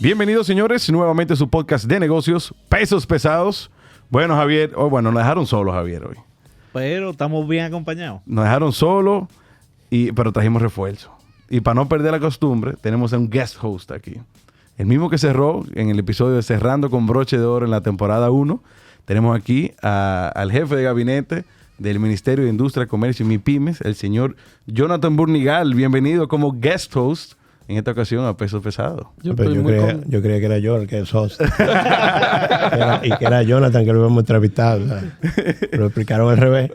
Bienvenidos, señores, nuevamente a su podcast de negocios, Pesos Pesados. Bueno, Javier, nos dejaron solos, Javier, hoy. Pero estamos bien acompañados. Nos dejaron solos, pero trajimos refuerzo. Y para no perder la costumbre, tenemos a un guest host aquí. El mismo que cerró en el episodio de Cerrando con Broche de Oro en la temporada 1. Tenemos aquí al jefe de gabinete del Ministerio de Industria, Comercio y MIPYMES, el señor Jonathan Burnigal. Bienvenido como guest host en esta ocasión a Pesos Pesados. Yo creía que era yo el que es host. Y que era Jonathan que lo habíamos entrevistado. O sea, lo explicaron al revés.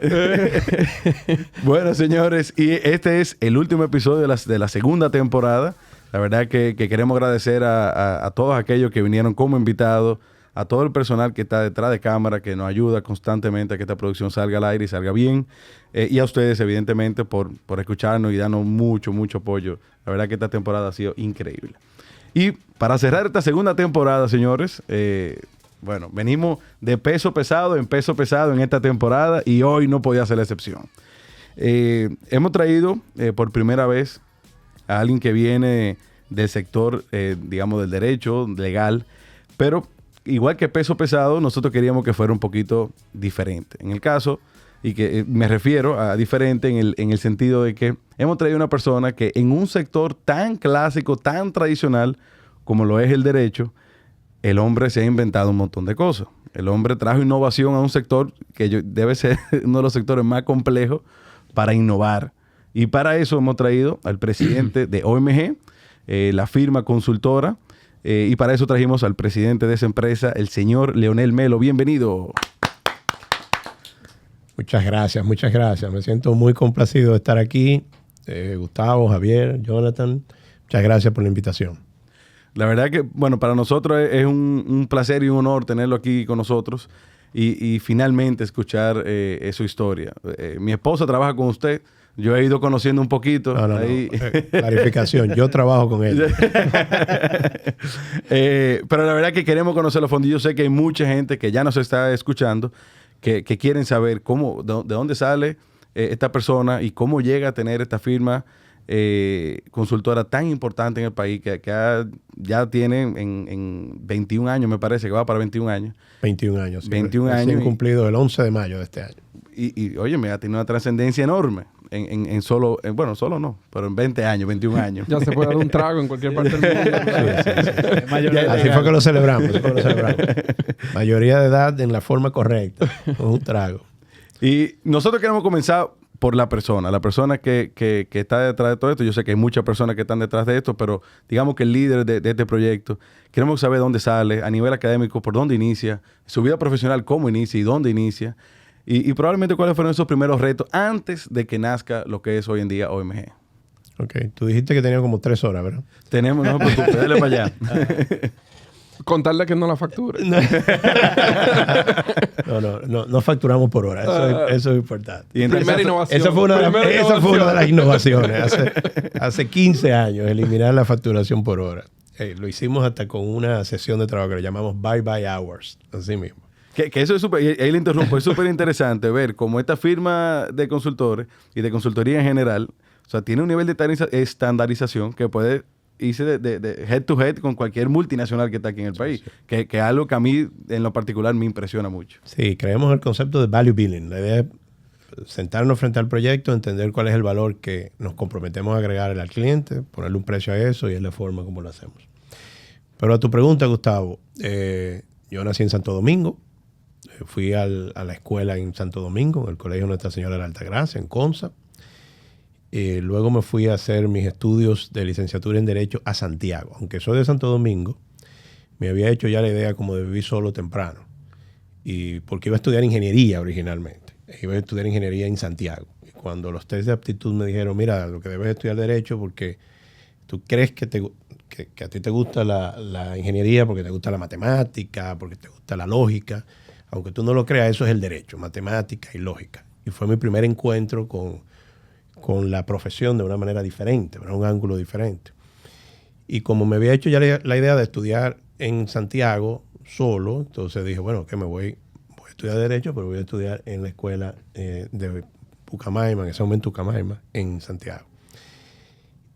Bueno, señores, y este es el último episodio de la segunda temporada. La verdad que queremos agradecer a todos aquellos que vinieron como invitados, a todo el personal que está detrás de cámara, que nos ayuda constantemente a que esta producción salga al aire y salga bien. Y a ustedes, evidentemente, por escucharnos y darnos mucho apoyo. La verdad que esta temporada ha sido increíble. Y para cerrar esta segunda temporada, señores, venimos de peso pesado en esta temporada y hoy no podía ser la excepción. Hemos traído por primera vez a alguien que viene del sector, digamos, del derecho legal, pero igual que peso pesado, nosotros queríamos que fuera un poquito diferente. En el caso, y que me refiero a diferente en el sentido de que hemos traído una persona que en un sector tan clásico, tan tradicional como lo es el derecho, el hombre se ha inventado un montón de cosas. El hombre trajo innovación a un sector que debe ser uno de los sectores más complejos para innovar. Y para eso hemos traído al presidente de OMG, la firma consultora, y para eso trajimos al presidente de esa empresa, el señor Leonel Melo. Bienvenido. Muchas gracias. Me siento muy complacido de estar aquí. Gustavo, Javier, Jonathan, muchas gracias por la invitación. La verdad que, para nosotros es un placer y un honor tenerlo aquí con nosotros y finalmente escuchar su historia. Mi esposa trabaja con usted. Yo he ido conociendo un poquito. No. Clarificación. Yo trabajo con ella. Pero la verdad que queremos conocerlo a fondo. Yo sé que hay mucha gente que ya nos está escuchando que quieren saber de dónde sale esta persona y cómo llega a tener esta firma consultora tan importante en el país que ya tiene en 21 años, me parece que va para 21 años. 21 años. 21 años. Recién cumplido el 11 de mayo de este año. Y óyeme, ha tenido una trascendencia enorme en solo no, pero en 20 años, 21 años. Ya se puede dar un trago en cualquier parte del mundo. Sí. Así fue que lo celebramos. Mayoría de edad en la forma correcta, con un trago. Y nosotros queremos comenzar por la persona que está detrás de todo esto. Yo sé que hay muchas personas que están detrás de esto, pero digamos que el líder de este proyecto, queremos saber dónde sale, a nivel académico, por dónde inicia, su vida profesional, cómo inicia y dónde inicia. Y probablemente cuáles fueron esos primeros retos antes de que nazca lo que es hoy en día OMG. Ok, tú dijiste que tenía como 3 horas, ¿verdad? Tenemos, no, pues dale para allá. Contarle que no la facture. No facturamos por hora. Eso es importante. Y entonces, primera innovación. Esa fue una de las innovaciones. Hace 15 años, eliminar la facturación por hora. Lo hicimos hasta con una sesión de trabajo que le llamamos Bye Hours. Así mismo. Que eso es súper, y ahí le interrumpo, es súper interesante ver cómo esta firma de consultores y de consultoría en general, o sea, tiene un nivel de estandarización que puede irse de head to head con cualquier multinacional que está aquí en el país, sí. Que es algo que a mí en lo particular me impresiona mucho. Sí, creemos en el concepto de value billing. La idea es sentarnos frente al proyecto, entender cuál es el valor que nos comprometemos a agregar al cliente, ponerle un precio a eso y es la forma como lo hacemos. Pero a tu pregunta, Gustavo, yo nací en Santo Domingo. Fui a la escuela en Santo Domingo, en el Colegio Nuestra Señora de la Altagracia, en Consa. Luego me fui a hacer mis estudios de licenciatura en Derecho a Santiago. Aunque soy de Santo Domingo, me había hecho ya la idea como de vivir solo temprano. Y porque iba a estudiar ingeniería originalmente. Iba a estudiar ingeniería en Santiago. Y cuando los test de aptitud me dijeron, mira, lo que debes estudiar Derecho porque tú crees que a ti te gusta la ingeniería porque te gusta la matemática, porque te gusta la lógica. Aunque tú no lo creas, eso es el derecho, matemática y lógica. Y fue mi primer encuentro con la profesión de una manera diferente, de un ángulo diferente. Y como me había hecho ya la idea de estudiar en Santiago solo, entonces dije, bueno, que voy a estudiar Derecho, pero voy a estudiar en la escuela de Pucamaima, en ese momento Pucamaima, en Santiago.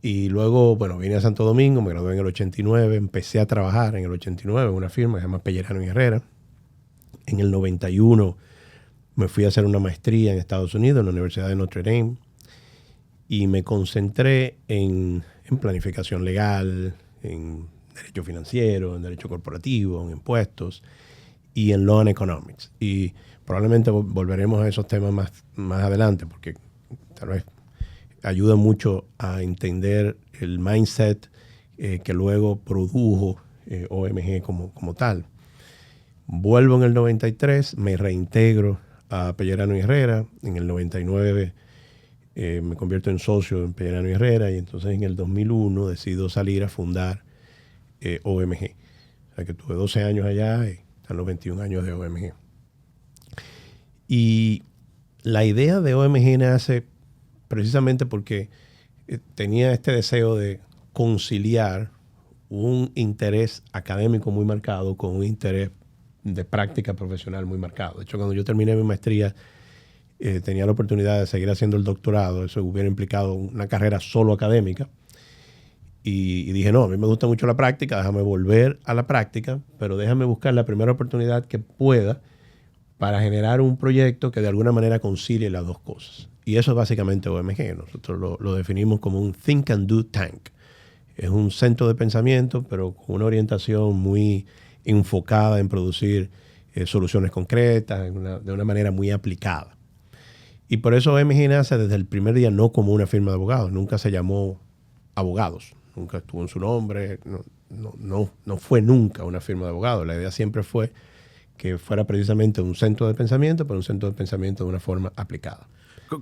Y luego, bueno, vine a Santo Domingo, me gradué en el 89, empecé a trabajar en el 89 en una firma que se llama Pellerano y Herrera. En el 91 me fui a hacer una maestría en Estados Unidos, en la Universidad de Notre Dame, y me concentré en planificación legal, en derecho financiero, en derecho corporativo, en impuestos y en law and economics. Y probablemente volveremos a esos temas más adelante, porque tal vez ayuda mucho a entender el mindset que luego produjo OMG como tal. Vuelvo en el 93, me reintegro a Pellerano y Herrera. En el 99 me convierto en socio en Pellerano y Herrera, y entonces en el 2001 decido salir a fundar OMG. O sea que tuve 12 años allá y están los 21 años de OMG. Y la idea de OMG nace precisamente porque tenía este deseo de conciliar un interés académico muy marcado con un interés de práctica profesional muy marcado. De hecho, cuando yo terminé mi maestría, tenía la oportunidad de seguir haciendo el doctorado. Eso hubiera implicado una carrera solo académica. Y dije, no, a mí me gusta mucho la práctica, déjame volver a la práctica, pero déjame buscar la primera oportunidad que pueda para generar un proyecto que de alguna manera concilie las dos cosas. Y eso es básicamente OMG. Nosotros lo definimos como un Think and Do Tank. Es un centro de pensamiento, pero con una orientación muy enfocada en producir soluciones concretas, de una manera muy aplicada. Y por eso OMG nace desde el primer día no como una firma de abogados. Nunca se llamó Abogados. Nunca estuvo en su nombre. No fue nunca una firma de abogados. La idea siempre fue que fuera precisamente un centro de pensamiento, pero un centro de pensamiento de una forma aplicada.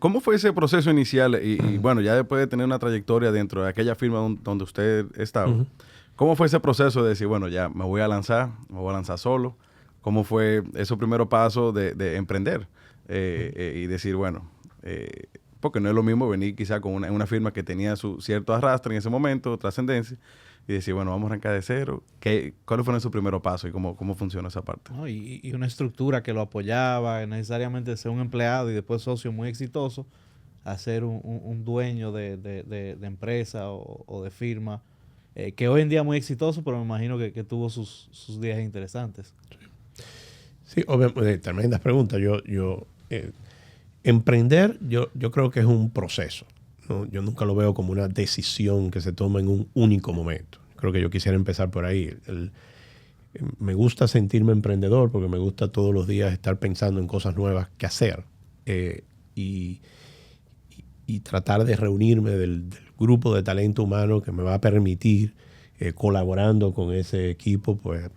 ¿Cómo fue ese proceso inicial? Y bueno, ya después de tener una trayectoria dentro de aquella firma donde usted estaba, ¿cómo fue ese proceso de decir, bueno, ya me voy a lanzar solo? ¿Cómo fue esos primeros pasos de emprender? Y decir, bueno, porque no es lo mismo venir quizá con una firma que tenía su cierto arrastre en ese momento, trascendencia, y decir, bueno, vamos a arrancar de cero. ¿Cuáles fueron sus primeros pasos y cómo funciona esa parte? ¿No? Y una estructura que lo apoyaba, necesariamente ser un empleado y después socio muy exitoso, a ser un dueño de empresa o de firma, que hoy en día es muy exitoso, pero me imagino que tuvo sus días interesantes. Sí, obviamente, tremendas preguntas. Emprender, yo creo que es un proceso, ¿no? Yo nunca lo veo como una decisión que se toma en un único momento. Creo que yo quisiera empezar por ahí. Me gusta sentirme emprendedor porque me gusta todos los días estar pensando en cosas nuevas que hacer y tratar de reunirme del grupo de talento humano que me va a permitir, colaborando con ese equipo, pues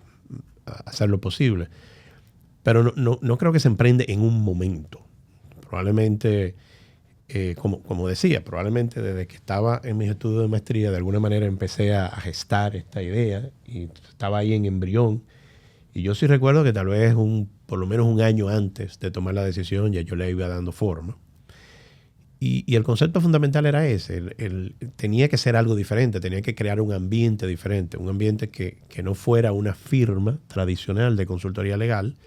hacer lo posible. Pero no creo que se emprende en un momento. Probablemente, como decía, probablemente desde que estaba en mis estudios de maestría, de alguna manera empecé a gestar esta idea y estaba ahí en embrión. Y yo sí recuerdo que tal vez por lo menos un año antes de tomar la decisión ya yo le iba dando forma. Y el concepto fundamental era ese. Tenía que ser algo diferente, tenía que crear un ambiente diferente, un ambiente que no fuera una firma tradicional de consultoría legal,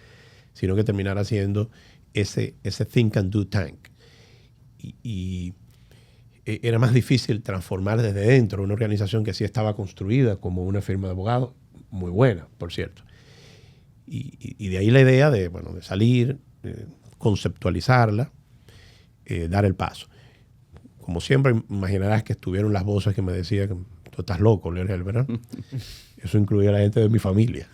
sino que terminara siendo ese Think and Do Tank. Y era más difícil transformar desde dentro una organización que sí estaba construida como una firma de abogados, muy buena, por cierto. Y de ahí la idea de salir, conceptualizarla, dar el paso. Como siempre, imaginarás que estuvieron las voces que me decían que tú estás loco, Leonel, ¿verdad? Eso incluía a la gente de mi familia.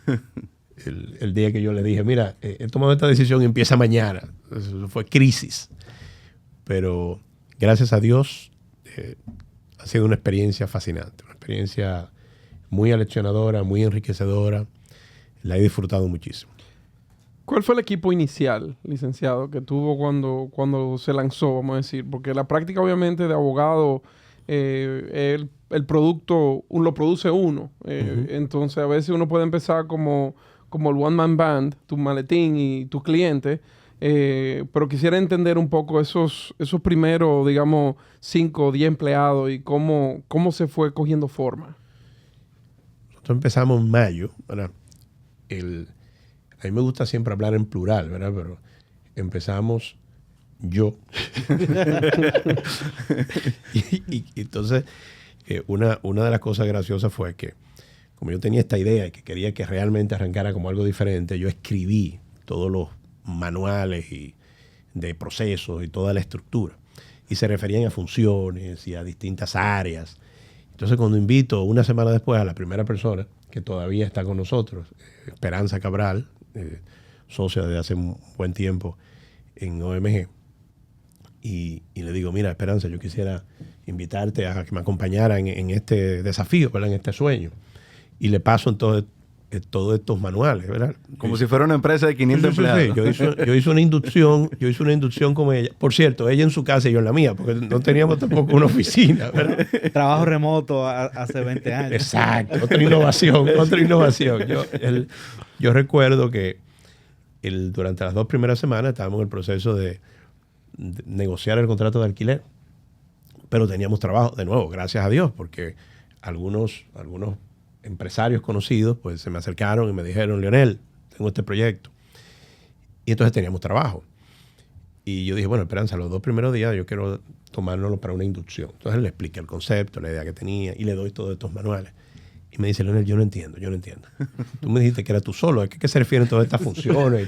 El día que yo le dije, mira, he tomado esta decisión y empieza mañana. Eso fue crisis. Pero gracias a Dios ha sido una experiencia fascinante, una experiencia muy aleccionadora, muy enriquecedora. La he disfrutado muchísimo. ¿Cuál fue el equipo inicial, licenciado, que tuvo cuando se lanzó, vamos a decir? Porque la práctica, obviamente, de abogado, el producto lo produce uno. Entonces, a veces uno puede empezar como el one-man band, tu maletín y tu cliente. Pero quisiera entender un poco esos primeros, digamos, 5 o 10 empleados y cómo se fue cogiendo forma. Nosotros empezamos en mayo, ¿verdad? A mí me gusta siempre hablar en plural, ¿verdad? Pero empezamos yo. y entonces, Una de las cosas graciosas fue que, como yo tenía esta idea y que quería que realmente arrancara como algo diferente, yo escribí todos los manuales y de procesos y toda la estructura. Y se referían a funciones y a distintas áreas. Entonces, cuando invito una semana después a la primera persona, que todavía está con nosotros, Esperanza Cabral, socia de hace un buen tiempo en OMG, y le digo, mira, Esperanza, yo quisiera invitarte a que me acompañara en este desafío, ¿verdad? En este sueño. Y le paso todos estos manuales, ¿verdad? Como si fuera una empresa de 500 empleados. Sí. Yo hice una inducción con ella. Por cierto, ella en su casa y yo en la mía, porque no teníamos tampoco una oficina, ¿verdad? Trabajo remoto hace 20 años. Exacto, otra innovación. Yo recuerdo que durante las 2 primeras semanas estábamos en el proceso de negociar el contrato de alquiler, pero teníamos trabajo, de nuevo, gracias a Dios, porque algunos empresarios conocidos pues se me acercaron y me dijeron, Leonel, tengo este proyecto. Y entonces teníamos trabajo. Y yo dije, bueno, Esperanza, los 2 primeros días yo quiero tomárnoslo para una inducción. Entonces le expliqué el concepto, la idea que tenía y le doy todos estos manuales. Y me dice, Leonel, yo no entiendo. Tú me dijiste que era tú solo. ¿A qué se refieren todas estas funciones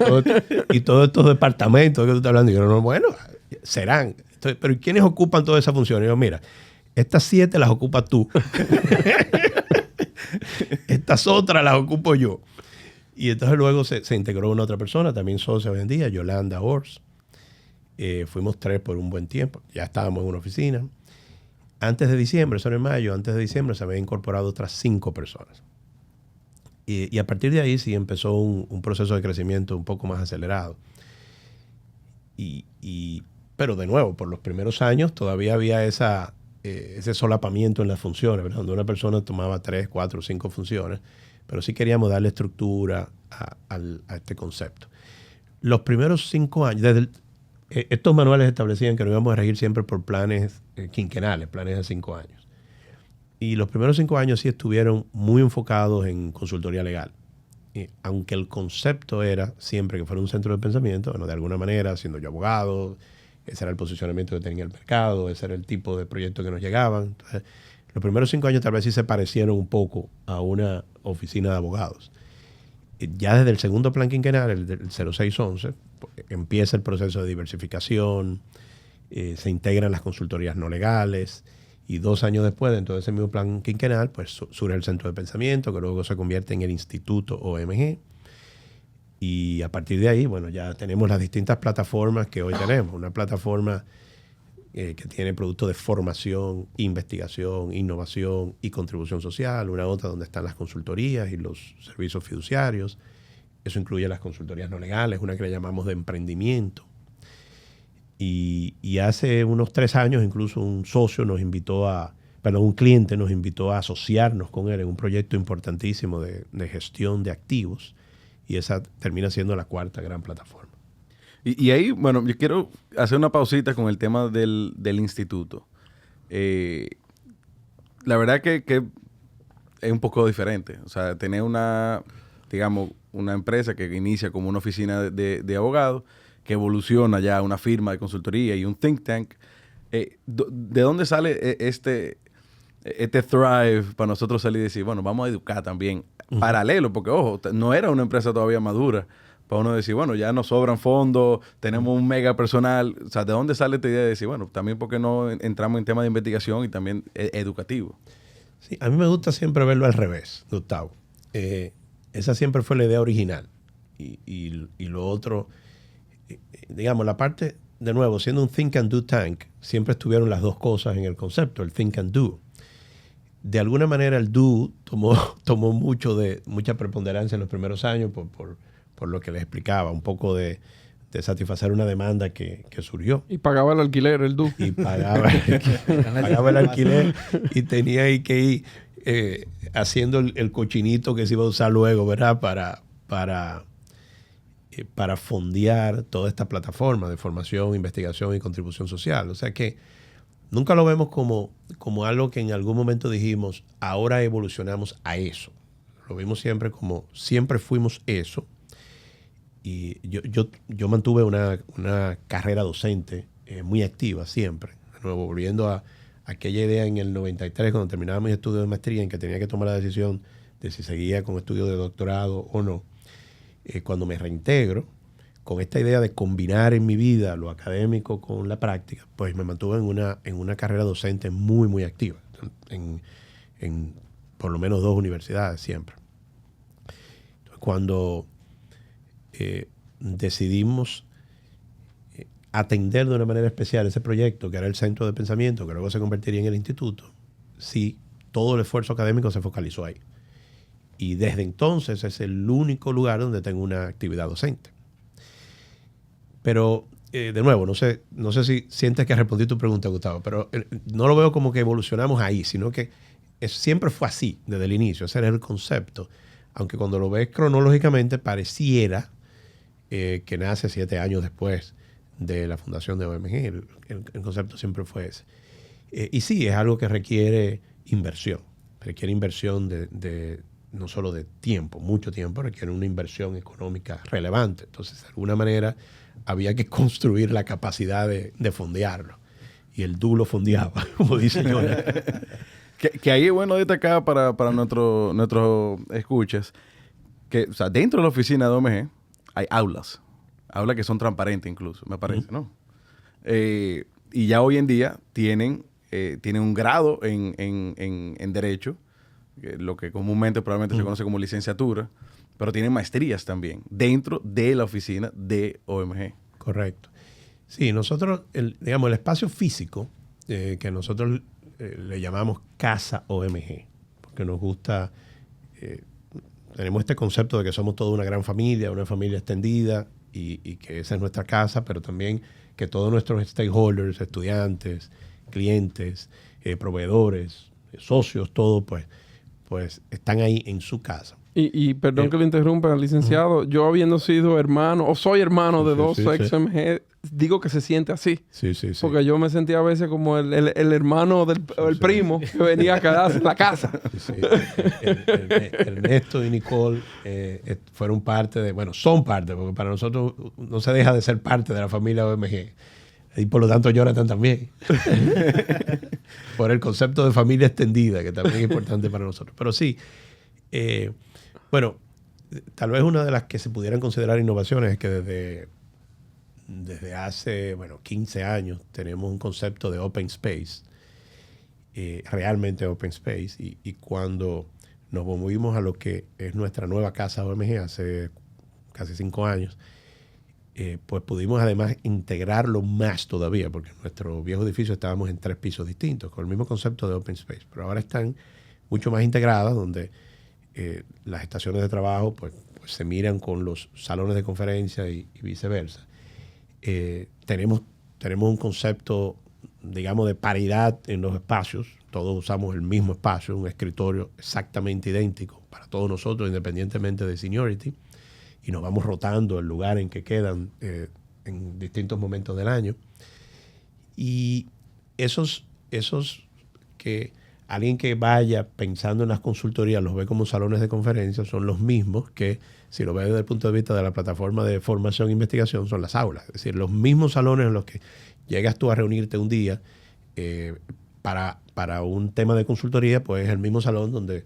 y todos estos departamentos que tú estás hablando? Y yo, no, bueno, serán. Entonces, pero ¿quiénes ocupan todas esas funciones? Y yo, mira, estas 7 las ocupas tú. Estas otras las ocupo yo. Y entonces luego se integró una otra persona, también socia hoy en día, Yolanda Ors. Fuimos 3 por un buen tiempo. Ya estábamos en una oficina. Antes de diciembre, eso era en mayo, antes de diciembre se habían incorporado otras 5 personas. Y a partir de ahí sí empezó un proceso de crecimiento un poco más acelerado. Pero de nuevo, por los primeros años todavía había ese solapamiento en las funciones, ¿verdad? Donde una persona tomaba 3, 4, 5 funciones, pero sí queríamos darle estructura a este concepto. Los primeros 5 años, estos manuales establecían que nos íbamos a regir siempre por planes quinquenales, planes de 5 años. Y los primeros 5 años sí estuvieron muy enfocados en consultoría legal. Aunque el concepto era siempre que fuera un centro de pensamiento, bueno, de alguna manera, siendo yo abogado, ese era el posicionamiento que tenía el mercado, ese era el tipo de proyectos que nos llegaban. Entonces, los primeros 5 años tal vez sí se parecieron un poco a una oficina de abogados. Ya desde el segundo plan quinquenal, el del 0611, empieza el proceso de diversificación, se integran las consultorías no legales y 2 años después, dentro de ese mismo plan quinquenal, pues surge el centro de pensamiento, que luego se convierte en el Instituto OMG. Y a partir de ahí, bueno, ya tenemos las distintas plataformas que hoy tenemos. Una plataforma que tiene productos de formación, investigación, innovación y contribución social. Una otra donde están las consultorías y los servicios fiduciarios. Eso incluye las consultorías no legales, una que le llamamos de emprendimiento. Y hace unos 3 años incluso un cliente nos invitó a asociarnos con él en un proyecto importantísimo de gestión de activos. Y esa termina siendo la 4ª gran plataforma. Y ahí, bueno, yo quiero hacer una pausita con el tema del instituto. La verdad que es un poco diferente. O sea, tener una empresa que inicia como una oficina de abogados, que evoluciona ya a una firma de consultoría y un think tank. ¿De dónde sale este thrive para nosotros salir y decir, bueno, vamos a educar también paralelo? Porque, ojo, no era una empresa todavía madura para uno decir, bueno, ya nos sobran fondos, tenemos un mega personal. O sea, ¿de dónde sale esta idea de decir, bueno, también por qué no entramos en temas de investigación y también educativo? Sí, a mí me gusta siempre verlo al revés, Gustavo. Esa siempre fue la idea original. Y lo otro, digamos, la parte, de nuevo, siendo un think and do tank, siempre estuvieron las 2 cosas en el concepto, el think and do. De alguna manera el do tomó mucha preponderancia en los primeros años por lo que les explicaba, un poco de satisfacer una demanda que surgió. Y pagaba el alquiler, el DU. Y pagaba el alquiler y tenía ahí que ir haciendo el cochinito que se iba a usar luego, ¿verdad? Para fondear toda esta plataforma de formación, investigación y contribución social. O sea que nunca lo vemos como algo que en algún momento dijimos, ahora evolucionamos a eso. Lo vimos siempre como, siempre fuimos eso. Y yo mantuve una carrera docente muy activa siempre. De nuevo, volviendo a aquella idea en el 93, cuando terminaba mis estudios de maestría, en que tenía que tomar la decisión de si seguía con estudios de doctorado o no, cuando me reintegro, con esta idea de combinar en mi vida lo académico con la práctica, pues me mantuve en una carrera docente muy, muy activa, en por lo menos 2 universidades siempre. Entonces, cuando decidimos atender de una manera especial ese proyecto, que era el centro de pensamiento, que luego se convertiría en el instituto, sí, todo el esfuerzo académico se focalizó ahí. Y desde entonces es el único lugar donde tengo una actividad docente. Pero, de nuevo, no sé si sientes que respondí tu pregunta, Gustavo, pero no lo veo como que evolucionamos ahí, sino que siempre fue así desde el inicio. Ese era el concepto. Aunque cuando lo ves cronológicamente pareciera que nace 7 años después de la fundación de OMG. El concepto siempre fue ese. Y sí, es algo que requiere inversión. Requiere inversión de no solo de tiempo, mucho tiempo, requiere una inversión económica relevante. Entonces, de alguna manera, había que construir la capacidad de fondearlo. Y el DU lo fondeaba, como dice Jonathan. que ahí es bueno destacar para nuestros escuchas que, o sea, dentro de la oficina de OMG hay aulas que son transparentes incluso, me parece, ¿no? Y ya hoy en día tienen un grado en Derecho, lo que comúnmente probablemente se conoce como licenciatura, pero tienen maestrías también dentro de la oficina de OMG. Correcto. Sí, nosotros, el espacio físico, que nosotros le llamamos Casa OMG, porque nos gusta, tenemos este concepto de que somos toda una gran familia, una familia extendida, y que esa es nuestra casa, pero también que todos nuestros stakeholders, estudiantes, clientes, proveedores, socios, todo, pues están ahí en su casa. Y perdón que lo interrumpa, licenciado. Yo habiendo sido hermano, o soy hermano de dos ex-OMG, digo que se siente así. Sí. Porque yo me sentía a veces como el hermano el primo que venía a quedarse en la casa. Sí. Ernesto y Nicole fueron parte son parte, porque para nosotros no se deja de ser parte de la familia OMG. Y por lo tanto Jonathan también. Por el concepto de familia extendida, que también es importante para nosotros. Pero sí, tal vez una de las que se pudieran considerar innovaciones es que desde hace 15 años tenemos un concepto de open space, realmente open space, y cuando nos movimos a lo que es nuestra nueva casa OMG hace casi 5 años, pues pudimos además integrarlo más todavía, porque en nuestro viejo edificio estábamos en 3 pisos distintos, con el mismo concepto de open space, pero ahora están mucho más integradas, donde las estaciones de trabajo pues se miran con los salones de conferencia y viceversa. Tenemos un concepto, digamos, de paridad en los espacios. Todos usamos el mismo espacio, un escritorio exactamente idéntico para todos nosotros, independientemente de seniority, y nos vamos rotando el lugar en que quedan en distintos momentos del año. Y esos que alguien que vaya pensando en las consultorías los ve como salones de conferencia, son los mismos que, si lo ve desde el punto de vista de la plataforma de formación e investigación, son las aulas. Es decir, los mismos salones en los que llegas tú a reunirte un día para un tema de consultoría, pues es el mismo salón donde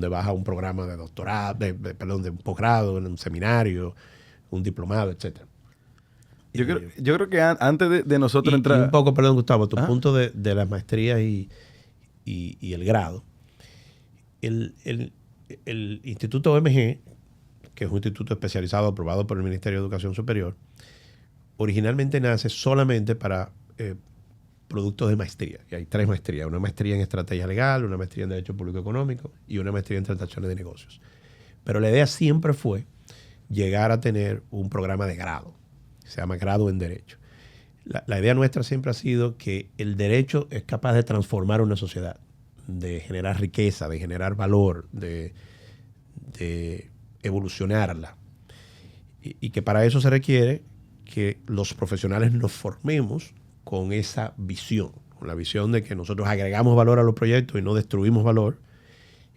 vas a un programa de doctorado, de un posgrado, un seminario, un diplomado, etc. Yo creo que antes de nosotros entrar... Y un poco, perdón, Gustavo, tu punto de las maestrías y el grado. El Instituto OMG, que es un instituto especializado aprobado por el Ministerio de Educación Superior, originalmente nace solamente para productos de maestría. Y hay 3 maestrías. Una maestría en estrategia legal, una maestría en derecho público económico y una maestría en transacciones de negocios. Pero la idea siempre fue llegar a tener un programa de grado. Se llama grado en derecho. La idea nuestra siempre ha sido que el derecho es capaz de transformar una sociedad, de generar riqueza, de generar valor, de evolucionarla. Y que para eso se requiere que los profesionales nos formemos con esa visión, con la visión de que nosotros agregamos valor a los proyectos y no destruimos valor.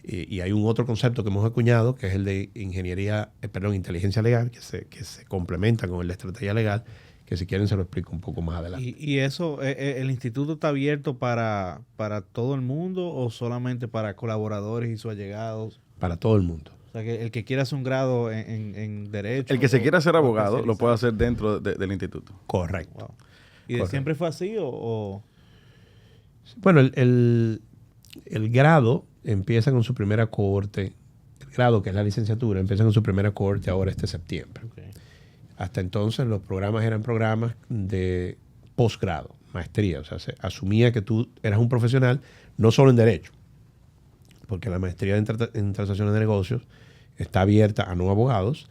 Y hay un otro concepto que hemos acuñado, que es el de inteligencia legal, que se complementa con el de estrategia legal, que si quieren se lo explico un poco más adelante. ¿Y eso, el instituto está abierto para todo el mundo o solamente para colaboradores y sus allegados? Para todo el mundo. O sea, que el que quiera hacer un grado en Derecho. El que se quiera ser o abogado lo puede especializarse. hacer dentro del instituto. Correcto. Wow. ¿Y de Correcto. siempre fue así o...? Bueno, el grado empieza con su primera cohorte. El grado, que es la licenciatura, empieza con su primera cohorte ahora este septiembre. Okay. Hasta entonces los programas eran programas de posgrado, maestría. O sea, se asumía que tú eras un profesional no solo en Derecho, porque la maestría en transacciones de negocios está abierta a no abogados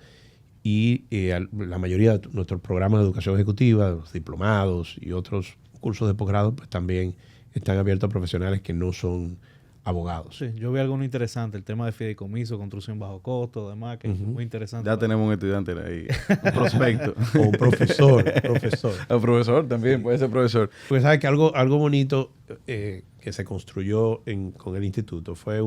y la mayoría de nuestros programas de educación ejecutiva, los diplomados y otros cursos de posgrado, pues también están abiertos a profesionales que no son abogados. Sí, yo vi algo interesante, el tema de fideicomiso, construcción bajo costo, demás, que es muy interesante. Ya tenemos un estudiante ahí, un prospecto. O un profesor. El profesor también, puede ser profesor. Porque sabes que algo bonito que se construyó con el instituto fue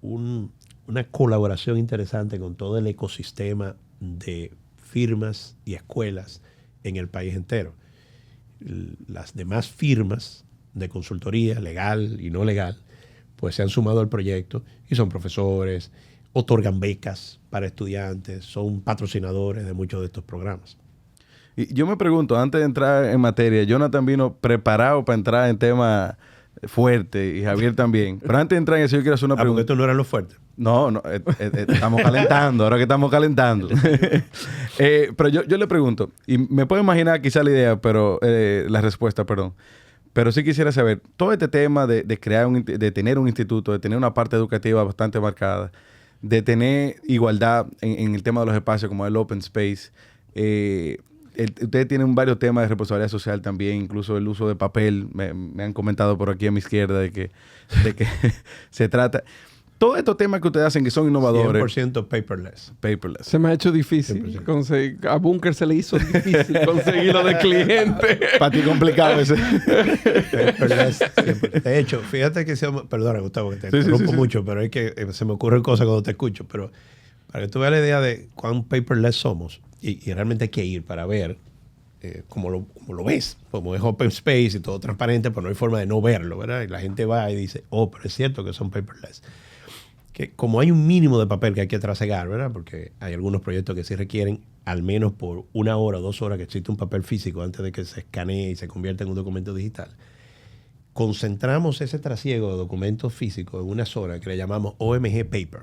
una colaboración interesante con todo el ecosistema de firmas y escuelas en el país entero. Las demás firmas de consultoría legal y no legal pues se han sumado al proyecto y son profesores, otorgan becas para estudiantes, son patrocinadores de muchos de estos programas. Y yo me pregunto, antes de entrar en materia, Jonathan vino preparado para entrar en temas fuertes y Javier también. Pero antes de entrar en eso, yo quiero hacer una Porque pregunta. estos no eran los fuertes. No, estamos calentando, ahora que estamos calentando. Pero yo le pregunto, y me puedo imaginar quizá la idea, pero la respuesta, perdón. Pero sí quisiera saber, todo este tema de de tener un instituto, de tener una parte educativa bastante marcada, de tener igualdad en el tema de los espacios como el open space, ustedes tienen varios temas de responsabilidad social también, incluso el uso de papel, me han comentado por aquí a mi izquierda de que se trata... Todos estos temas que ustedes hacen que son innovadores. 100% paperless. Paperless. Se me ha hecho difícil conseguir. A Bunker se le hizo difícil conseguirlo de cliente. Para ti complicado ese. Paperless siempre. De hecho, fíjate que perdona, Gustavo, que te interrumpo mucho, pero es que se me ocurren cosas cuando te escucho. Pero para que tú veas la idea de cuán paperless somos, y realmente hay que ir para ver como lo ves. Como es open space y todo transparente, pues no hay forma de no verlo, ¿verdad? Y la gente va y dice, oh, pero es cierto que son paperless. Que como hay un mínimo de papel que hay que trasegar, ¿verdad? Porque hay algunos proyectos que sí requieren al menos por 1 hora o 2 horas que existe un papel físico antes de que se escanee y se convierta en un documento digital. Concentramos ese trasiego de documentos físicos en una zona que le llamamos OMG Paper,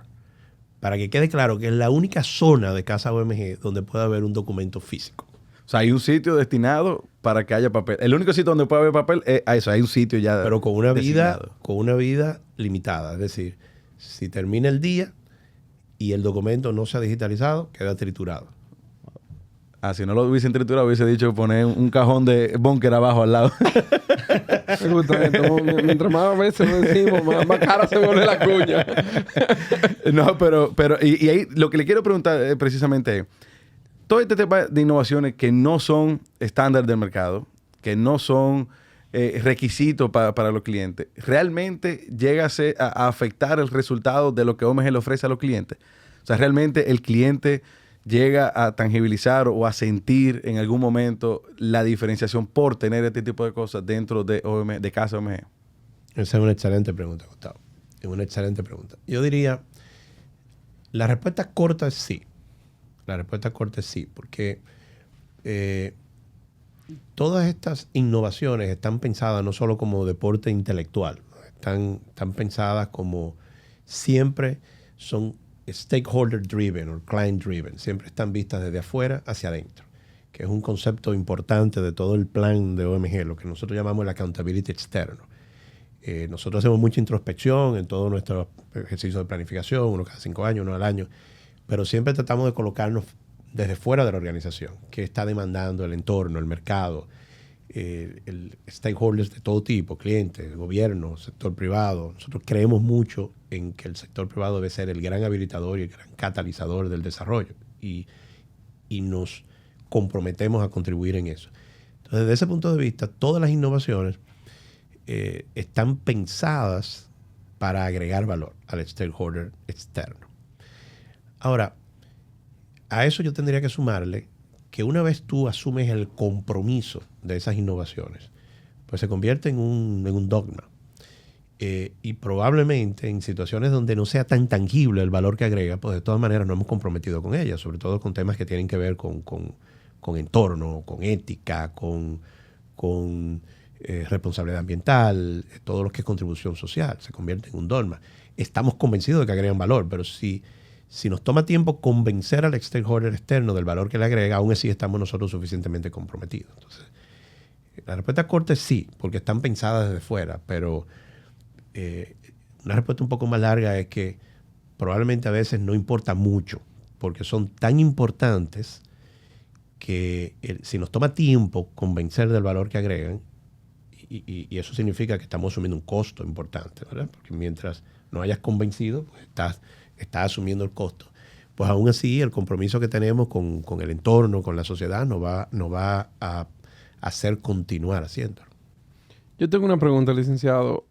para que quede claro que es la única zona de casa OMG donde puede haber un documento físico. O sea, hay un sitio destinado para que haya papel. El único sitio donde puede haber papel es a eso. Hay un sitio ya Pero con una designado. vida limitada. Es decir, si termina el día y el documento no se ha digitalizado, queda triturado. Ah, si no lo hubiesen triturado, hubiese dicho poner un cajón de Bunker abajo al lado. Me gusta esto. Mientras más veces lo decimos, más cara se vuelve la cuña. No, pero y ahí lo que le quiero preguntar precisamente es, todo este tema de innovaciones que no son estándar del mercado, que no son requisitos para los clientes, ¿realmente llega a afectar el resultado de lo que OMG le ofrece a los clientes? O sea, ¿realmente el cliente llega a tangibilizar o a sentir en algún momento la diferenciación por tener este tipo de cosas dentro de casa OMG? Esa es una excelente pregunta, Gustavo. Es una excelente pregunta. Yo diría, la respuesta corta es sí. La respuesta corta es sí, porque todas estas innovaciones están pensadas no solo como deporte intelectual, están pensadas como siempre son stakeholder driven o client driven, siempre están vistas desde afuera hacia adentro, que es un concepto importante de todo el plan de OMG, lo que nosotros llamamos el accountability externo. Nosotros hacemos mucha introspección en todo nuestro ejercicio de planificación, uno cada 5 años, uno al año, pero siempre tratamos de colocarnos desde fuera de la organización, que está demandando el entorno, el mercado, el stakeholders de todo tipo, clientes, gobierno, sector privado. Nosotros creemos mucho en que el sector privado debe ser el gran habilitador y el gran catalizador del desarrollo y nos comprometemos a contribuir en eso. Entonces, desde ese punto de vista, todas las innovaciones están pensadas para agregar valor al stakeholder externo. Ahora, a eso yo tendría que sumarle que una vez tú asumes el compromiso de esas innovaciones, pues se convierte en un dogma. Y probablemente en situaciones donde no sea tan tangible el valor que agrega, pues de todas maneras nos hemos comprometido con ella, sobre todo con temas que tienen que ver con entorno, con ética, con responsabilidad ambiental, todo lo que es contribución social, se convierte en un dogma. Estamos convencidos de que agregan valor, pero si nos toma tiempo convencer al stakeholder externo del valor que le agrega, aún así estamos nosotros suficientemente comprometidos. Entonces, la respuesta corta es sí, porque están pensadas desde fuera, pero una respuesta un poco más larga es que probablemente a veces no importa mucho, porque son tan importantes que si nos toma tiempo convencer del valor que agregan, y eso significa que estamos asumiendo un costo importante, ¿verdad? Porque mientras no hayas convencido, pues estás asumiendo el costo. Pues aún así, el compromiso que tenemos con el entorno, con la sociedad, nos va a hacer continuar haciéndolo. Yo tengo una pregunta, licenciado.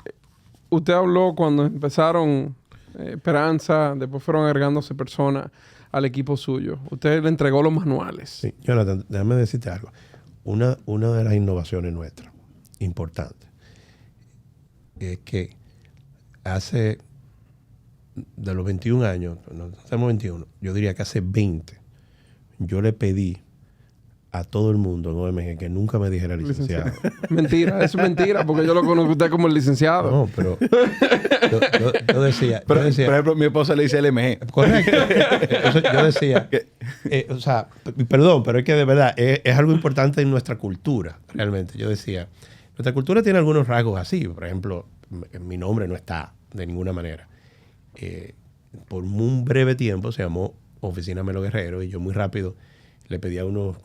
Usted habló cuando empezaron Esperanza, después fueron agregándose personas al equipo suyo. Usted le entregó los manuales. Sí, Jonathan, déjame decirte algo. Una de las innovaciones nuestras, importantes, es que hace, de los 21 años, no tenemos 21, yo diría que hace 20, yo le pedí a todo el mundo en OMG que nunca me dijera licenciado. Mentira, eso es mentira, porque yo lo conozco a usted como el licenciado. No, pero yo decía... Por ejemplo, mi esposa le dice LMG. Correcto. Entonces yo decía, o sea, perdón, pero es que de verdad es algo importante en nuestra cultura, realmente. Yo decía, nuestra cultura tiene algunos rasgos así. Por ejemplo, mi nombre no está de ninguna manera. Por un breve tiempo se llamó Oficina Melo Guerrero y yo muy rápido le pedí a unos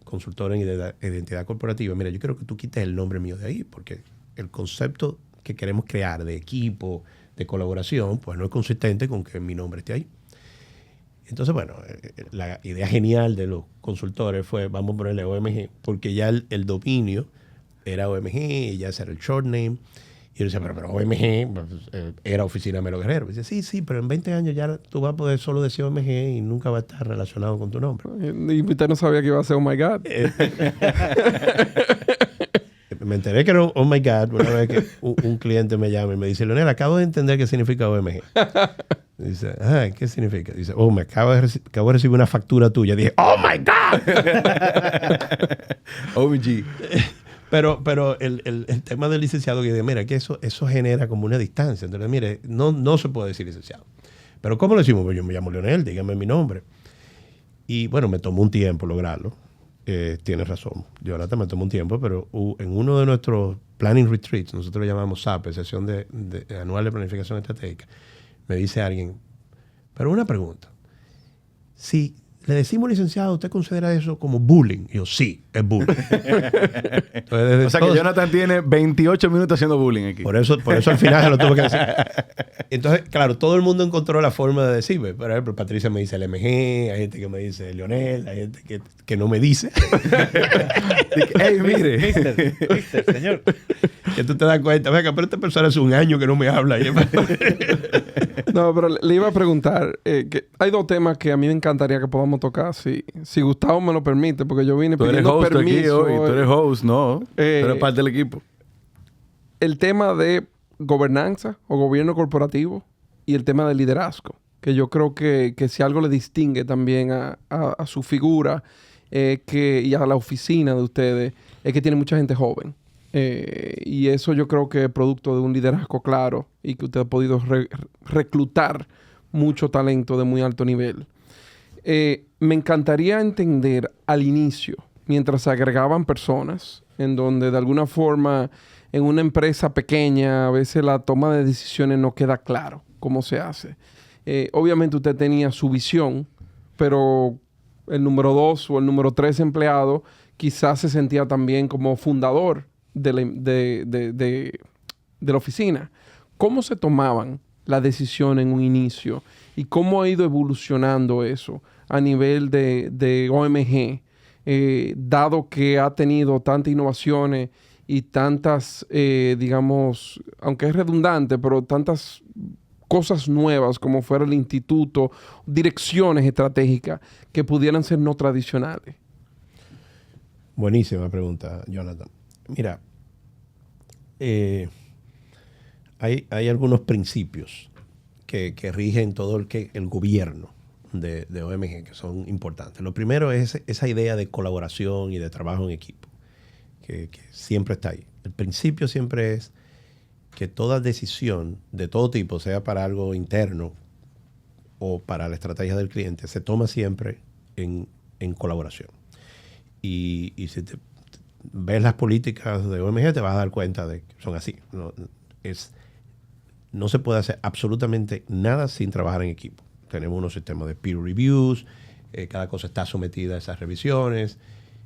consultores en identidad corporativa, mira, yo quiero que tú quites el nombre mío de ahí, porque el concepto que queremos crear de equipo, de colaboración, pues no es consistente con que mi nombre esté ahí. Entonces, bueno, la idea genial de los consultores fue, vamos a ponerle OMG, porque ya el dominio era OMG, ya ese era el short name. Y yo decía, pero OMG era Oficina Melo Guerrero. Y dice, sí, pero en 20 años ya tú vas a poder solo decir OMG y nunca va a estar relacionado con tu nombre. Y usted no sabía que iba a ser Oh My God. Me enteré que era Oh My God una vez que un cliente me llama y me dice, Leonel, acabo de entender qué significa OMG. Dice, ¿qué significa? Dice, me acabo de recibir una factura tuya. Dije, ¡Oh My God! OMG. Pero el tema del licenciado, que dice, mira, que eso genera como una distancia. Entonces, mire, no se puede decir licenciado. Pero ¿cómo lo decimos? Pues yo me llamo Leonel, dígame mi nombre. Y bueno, me tomó un tiempo lograrlo. Tienes razón. Jonathan, me tomó un tiempo, pero en uno de nuestros planning retreats, nosotros lo llamamos SAP, sesión de anual de planificación estratégica, me dice alguien, pero una pregunta, si le decimos licenciado, ¿usted considera eso como bullying? Y yo, sí, es bullying. Entonces, o sea que Jonathan tiene 28 minutos haciendo bullying aquí. Por eso al final se lo tuve que decir. Entonces, claro, todo el mundo encontró la forma de decirme. Por ejemplo, Patricia me dice LMG, hay gente que me dice Leonel, hay gente que no me dice. ¡Ey, mire! Mister, señor. Que tú te das cuenta, venga, pero esta persona hace un año que no me habla. No, pero le iba a preguntar, que hay dos temas que a mí me encantaría que podamos tocar, si Gustavo me lo permite, porque yo vine pidiendo permiso. Aquí hoy. Tú eres host, no. Tú eres parte del equipo. El tema de gobernanza o gobierno corporativo y el tema de liderazgo, que yo creo que si algo le distingue también a su figura y a la oficina de ustedes, es que tiene mucha gente joven. Y eso yo creo que es producto de un liderazgo claro y que usted ha podido reclutar mucho talento de muy alto nivel. Me encantaría entender al inicio, mientras se agregaban personas, en donde de alguna forma en una empresa pequeña a veces la toma de decisiones no queda claro cómo se hace. Obviamente usted tenía su visión, pero el número 2 o el número 3 empleado quizás se sentía también como fundador de la oficina. ¿Cómo se tomaban la decisión en un inicio? ¿Y cómo ha ido evolucionando eso a nivel de OMG? Dado que ha tenido tantas innovaciones y tantas, digamos, aunque es redundante, pero tantas cosas nuevas como fuera el instituto, direcciones estratégicas que pudieran ser no tradicionales. Buenísima pregunta, Jonathan. Mira, hay algunos principios que rigen todo el gobierno de OMG que son importantes. Lo primero es esa idea de colaboración y de trabajo en equipo, que siempre está ahí. El principio siempre es que toda decisión de todo tipo, sea para algo interno o para la estrategia del cliente, se toma siempre en colaboración. Y si ves las políticas de OMG, te vas a dar cuenta de que son así. No se puede hacer absolutamente nada sin trabajar en equipo. Tenemos unos sistemas de peer reviews, cada cosa está sometida a esas revisiones.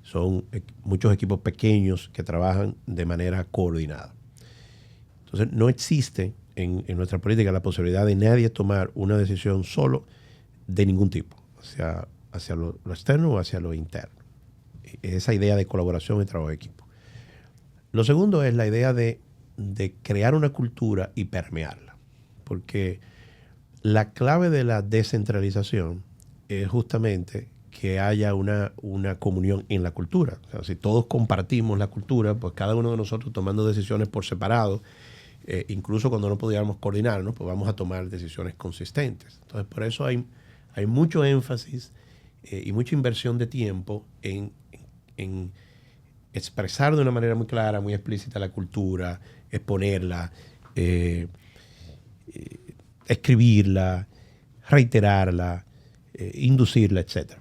Son muchos equipos pequeños que trabajan de manera coordinada. Entonces, no existe en nuestra política la posibilidad de nadie tomar una decisión solo de ningún tipo, hacia lo externo o hacia lo interno. Esa idea de colaboración y trabajo de equipo. Lo segundo es la idea de crear una cultura y permearla. Porque la clave de la descentralización es justamente que haya una comunión en la cultura. O sea, si todos compartimos la cultura, pues cada uno de nosotros tomando decisiones por separado, incluso cuando no podíamos coordinarnos, pues vamos a tomar decisiones consistentes. Entonces, por eso hay mucho énfasis y mucha inversión de tiempo en expresar de una manera muy clara, muy explícita la cultura, exponerla, escribirla, reiterarla, inducirla, etc.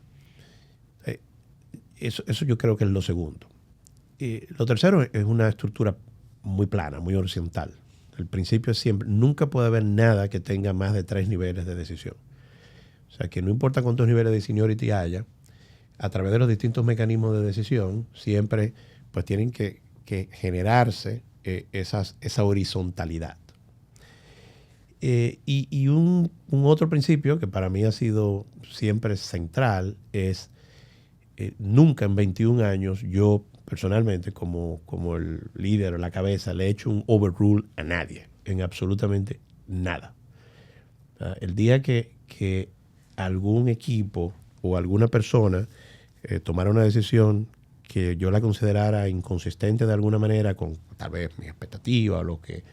Eso yo creo que es lo segundo. Lo tercero es una estructura muy plana, muy horizontal. El principio es siempre, nunca puede haber nada que tenga más de 3 niveles de decisión. O sea, que no importa cuántos niveles de seniority haya, a través de los distintos mecanismos de decisión, siempre pues tienen que generarse esa horizontalidad. Y un otro principio que para mí ha sido siempre central es nunca en 21 años yo personalmente como el líder o la cabeza le he hecho un overrule a nadie, en absolutamente nada. El día que algún equipo o alguna persona tomara una decisión que yo la considerara inconsistente de alguna manera con tal vez mi expectativa o lo que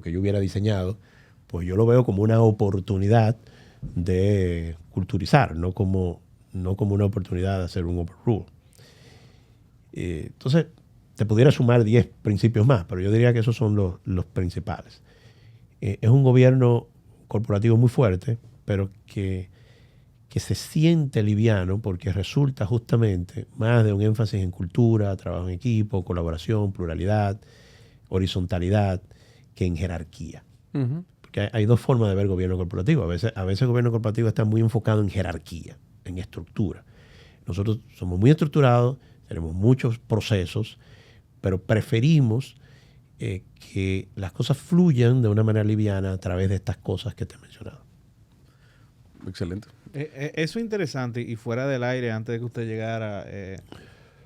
yo hubiera diseñado, pues yo lo veo como una oportunidad de culturizar, no como una oportunidad de hacer un overrule. Entonces, te pudiera sumar 10 principios más, pero yo diría que esos son los principales. Es un gobierno corporativo muy fuerte, pero que se siente liviano porque resulta justamente más de un énfasis en cultura, trabajo en equipo, colaboración, pluralidad, horizontalidad, que en jerarquía. Uh-huh. Porque hay dos formas de ver gobierno corporativo. A veces el gobierno corporativo está muy enfocado en jerarquía, en estructura. Nosotros somos muy estructurados, tenemos muchos procesos, pero preferimos que las cosas fluyan de una manera liviana a través de estas cosas que te he mencionado. Excelente. Eso es interesante. Y fuera del aire, antes de que usted llegara,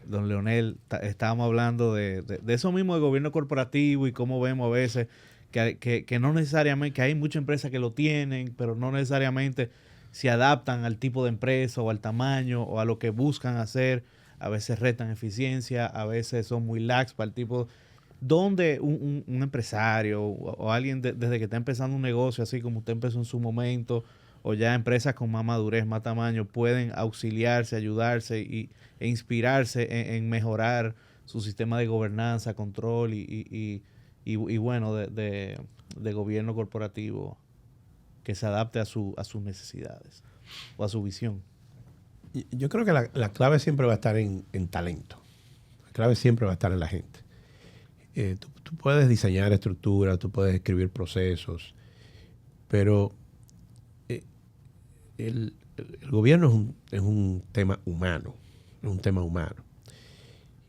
don Leonel, estábamos hablando de eso mismo de gobierno corporativo y cómo vemos a veces que no necesariamente, que hay muchas empresas que lo tienen, pero no necesariamente se adaptan al tipo de empresa o al tamaño o a lo que buscan hacer. A veces retan eficiencia, a veces son muy lax para el tipo. Donde un empresario o alguien desde que está empezando un negocio, así como usted empezó en su momento, o ya empresas con más madurez, más tamaño, pueden auxiliarse, ayudarse e inspirarse en mejorar su sistema de gobernanza, control y bueno, de gobierno corporativo que se adapte a sus necesidades o a su visión. Yo creo que la clave siempre va a estar en talento. La clave siempre va a estar en la gente. Tú puedes diseñar estructuras, tú puedes escribir procesos, pero el gobierno es un tema humano, es un tema humano.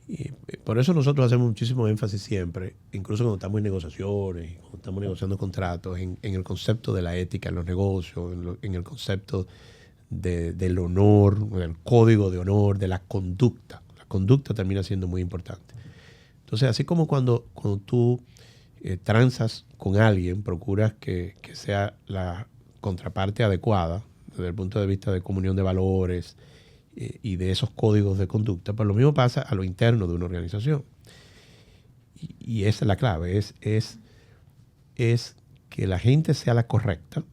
Y por eso nosotros hacemos muchísimo énfasis siempre, incluso cuando estamos en negociaciones, cuando estamos negociando contratos, en el concepto de la ética en los negocios, en el concepto del honor, del código de honor, de la conducta. La conducta termina siendo muy importante. Entonces, así como cuando tú transas con alguien, procuras que sea la contraparte adecuada desde el punto de vista de comunión de valores y de esos códigos de conducta. Pero lo mismo pasa a lo interno de una organización. Y esa es la clave, es que la gente sea la correcta,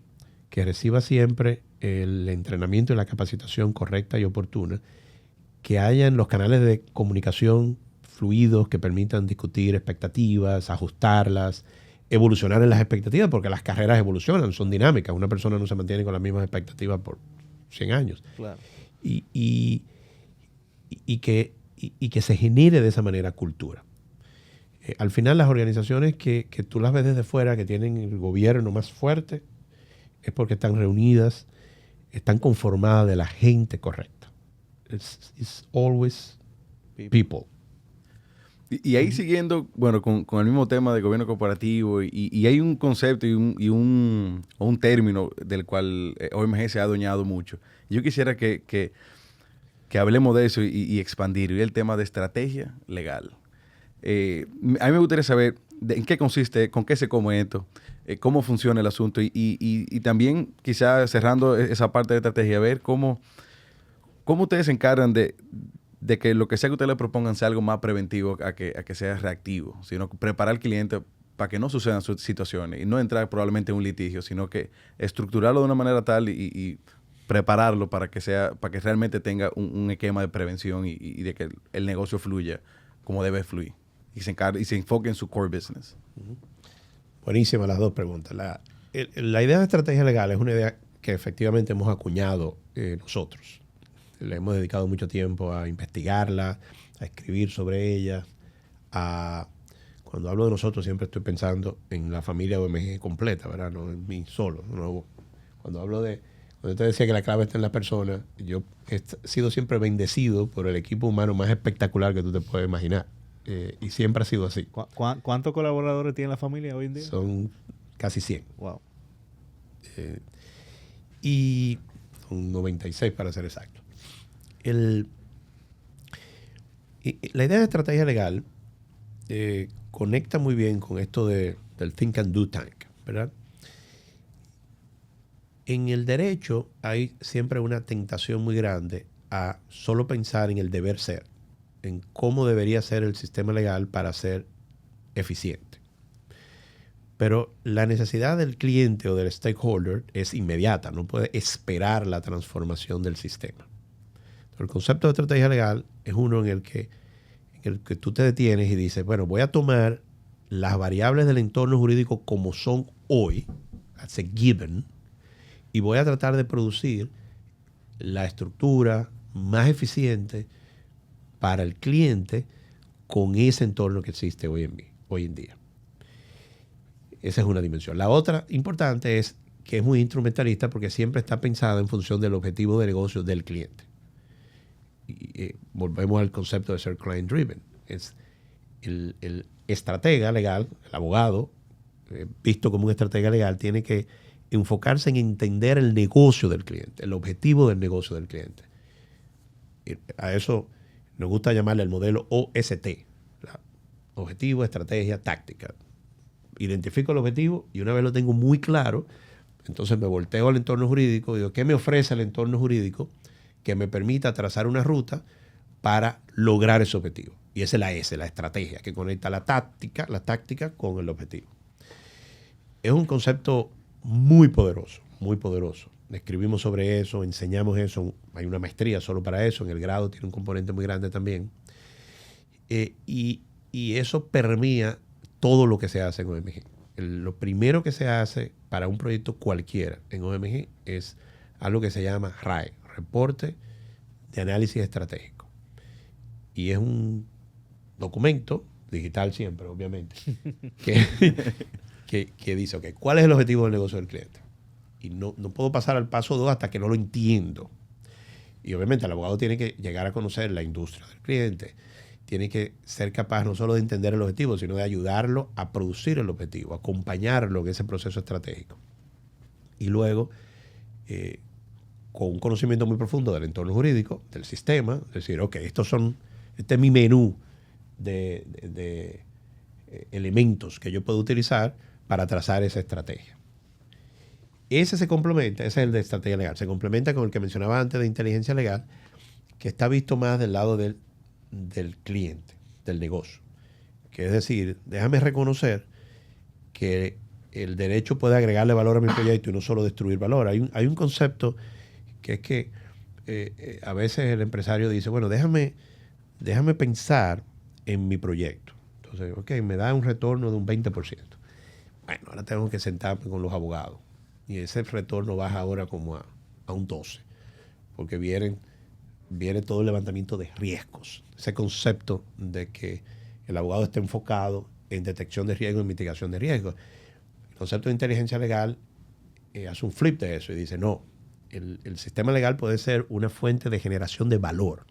que reciba siempre el entrenamiento y la capacitación correcta y oportuna, que hayan los canales de comunicación fluidos que permitan discutir expectativas, ajustarlas, evolucionar en las expectativas, porque las carreras evolucionan, son dinámicas. Una persona no se mantiene con las mismas expectativas por 100 años. Claro. Y que se genere de esa manera cultura. Al final, las organizaciones que tú las ves desde fuera, que tienen el gobierno más fuerte, es porque están reunidas, están conformadas de la gente correcta. It's always people. Y ahí siguiendo, bueno, con el mismo tema de gobierno corporativo, y hay un concepto y un término del cual OMG se ha adueñado mucho. Yo quisiera que hablemos de eso y expandir, y el tema de estrategia legal. A mí me gustaría saber en qué consiste, con qué se come esto, cómo funciona el asunto, y también quizás cerrando esa parte de estrategia, ver cómo ustedes se encargan de que lo que sea que ustedes le propongan sea algo más preventivo a que sea reactivo, sino preparar al cliente para que no sucedan situaciones y no entrar probablemente en un litigio, sino que estructurarlo de una manera tal y prepararlo para que realmente tenga un esquema de prevención y de que el negocio fluya como debe fluir y se enfoque en su core business. Buenísimas las dos preguntas. La idea de estrategia legal es una idea que efectivamente hemos acuñado nosotros. Le hemos dedicado mucho tiempo a investigarla, a escribir sobre ella. Cuando hablo de nosotros siempre estoy pensando en la familia OMG completa, ¿verdad? No en mí solo. No, cuando te decía que la clave está en la persona, yo he sido siempre bendecido por el equipo humano más espectacular que tú te puedes imaginar. Y siempre ha sido así. ¿Cuántos colaboradores tiene la familia hoy en día? Son casi 100. Wow. Y son 96 para ser exacto. La idea de estrategia legal conecta muy bien con esto del think and do tank, ¿verdad? En el derecho hay siempre una tentación muy grande a solo pensar en el deber ser, en cómo debería ser el sistema legal para ser eficiente. Pero la necesidad del cliente o del stakeholder es inmediata, no puede esperar la transformación del sistema. El concepto de estrategia legal es uno en el que tú te detienes y dices, bueno, voy a tomar las variables del entorno jurídico como son hoy, as a given, y voy a tratar de producir la estructura más eficiente para el cliente con ese entorno que existe hoy en día. Esa es una dimensión. La otra importante es que es muy instrumentalista porque siempre está pensada en función del objetivo de negocio del cliente. Y volvemos al concepto de ser client driven. Es el estratega legal, el abogado, visto como un estratega legal, tiene que enfocarse en entender el negocio del cliente, el objetivo del negocio del cliente. Y a eso nos gusta llamarle el modelo OST, objetivo, estrategia, táctica. Identifico el objetivo y una vez lo tengo muy claro, entonces me volteo al entorno jurídico y digo, ¿qué me ofrece el entorno jurídico que me permita trazar una ruta para lograr ese objetivo? Y esa es la S, la estrategia, que conecta la táctica con el objetivo. Es un concepto muy poderoso, muy poderoso. Escribimos sobre eso, enseñamos eso, hay una maestría solo para eso, en el grado tiene un componente muy grande también. Y eso permea todo lo que se hace en OMG. Lo primero que se hace para un proyecto cualquiera en OMG es algo que se llama RAE, Reporte de Análisis Estratégico. Y es un documento, digital siempre, obviamente, que dice, ok, ¿cuál es el objetivo del negocio del cliente? Y no puedo pasar al paso 2 hasta que no lo entiendo. Y obviamente el abogado tiene que llegar a conocer la industria del cliente, tiene que ser capaz no solo de entender el objetivo, sino de ayudarlo a producir el objetivo, acompañarlo en ese proceso estratégico. Y luego, con un conocimiento muy profundo del entorno jurídico, del sistema, decir, ok, este es mi menú de elementos que yo puedo utilizar para trazar esa estrategia. Ese es el de estrategia legal, se complementa con el que mencionaba antes de inteligencia legal, que está visto más del lado del cliente, del negocio. Que es decir, déjame reconocer que el derecho puede agregarle valor a mi proyecto y no solo destruir valor. Hay un concepto que es que a veces el empresario dice, bueno, déjame pensar en mi proyecto. Entonces, ok, me da un retorno de un 20%. Bueno, ahora tengo que sentarme con los abogados. Y ese retorno baja ahora como a un 12%. Porque viene todo el levantamiento de riesgos. Ese concepto de que el abogado esté enfocado en detección de riesgo y mitigación de riesgos. El concepto de inteligencia legal hace un flip de eso y dice, no, el sistema legal puede ser una fuente de generación de valor.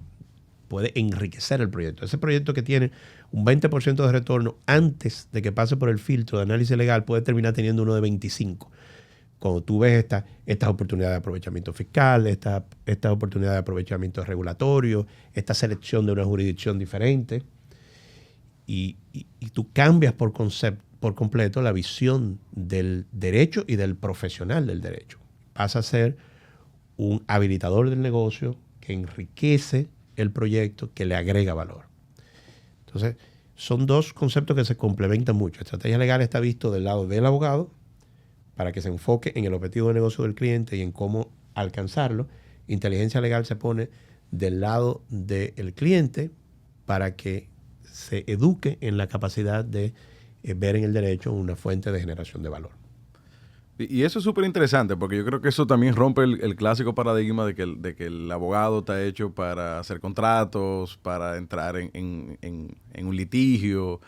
Puede enriquecer el proyecto. Ese proyecto que tiene un 20% de retorno antes de que pase por el filtro de análisis legal puede terminar teniendo uno de 25%. Cuando tú ves estas oportunidades de aprovechamiento fiscal, estas oportunidades de aprovechamiento regulatorio, esta selección de una jurisdicción diferente, y tú cambias por completo la visión del derecho y del profesional del derecho. Pasa a ser un habilitador del negocio que enriquece el proyecto, que le agrega valor. Entonces, son dos conceptos que se complementan mucho. Estrategia legal está visto del lado del abogado, para que se enfoque en el objetivo de negocio del cliente y en cómo alcanzarlo. Inteligencia legal se pone del lado del cliente para que se eduque en la capacidad de ver en el derecho una fuente de generación de valor. Y eso es súper interesante porque yo creo que eso también rompe el clásico paradigma de que el abogado está hecho para hacer contratos, para entrar en un litigio,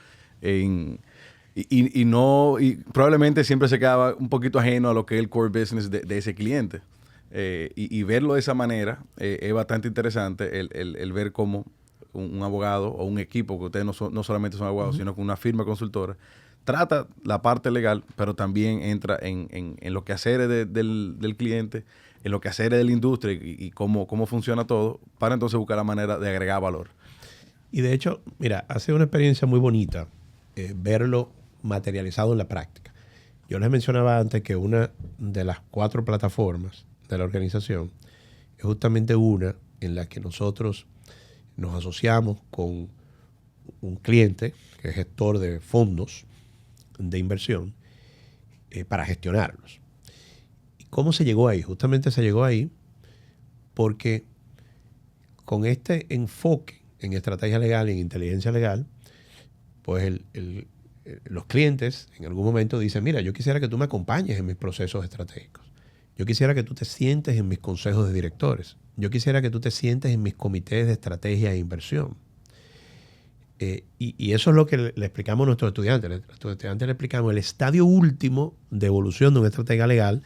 y probablemente siempre se quedaba un poquito ajeno a lo que es el core business de ese cliente. Y verlo de esa manera es bastante interesante el ver cómo un abogado o un equipo, que ustedes no solamente son abogados, sino con una firma consultora, trata la parte legal, pero también entra en lo que hacer del cliente, en lo que hacer de la industria y cómo funciona todo, para entonces buscar la manera de agregar valor. Y de hecho, mira, ha sido una experiencia muy bonita verlo materializado en la práctica. Yo les mencionaba antes que una de las 4 plataformas de la organización es justamente una en la que nosotros nos asociamos con un cliente que es gestor de fondos de inversión para gestionarlos. ¿Y cómo se llegó ahí? Justamente se llegó ahí porque con este enfoque en estrategia legal y en inteligencia legal, pues los clientes en algún momento dicen, mira, yo quisiera que tú me acompañes en mis procesos estratégicos. Yo quisiera que tú te sientes en mis consejos de directores. Yo quisiera que tú te sientes en mis comités de estrategia e inversión. Y eso es lo que le explicamos a nuestros estudiantes. A nuestros estudiantes le explicamos el estadio último de evolución de una estrategia legal.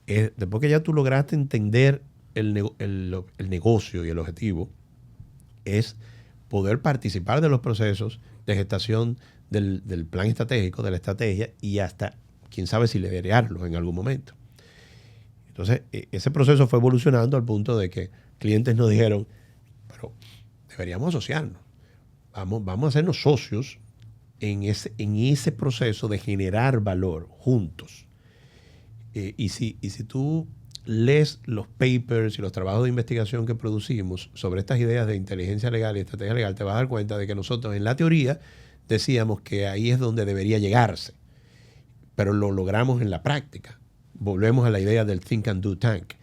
Después que ya tú lograste entender el negocio y el objetivo, es poder participar de los procesos de gestación del plan estratégico, de la estrategia, y hasta, quién sabe si liderarlos en algún momento. Entonces, ese proceso fue evolucionando al punto de que clientes nos dijeron, pero deberíamos asociarnos. Vamos a hacernos socios en ese proceso de generar valor juntos. Y si tú lees los papers y los trabajos de investigación que producimos sobre estas ideas de inteligencia legal y estrategia legal, te vas a dar cuenta de que nosotros en la teoría decíamos que ahí es donde debería llegarse, pero lo logramos en la práctica. Volvemos a la idea del think and do tank.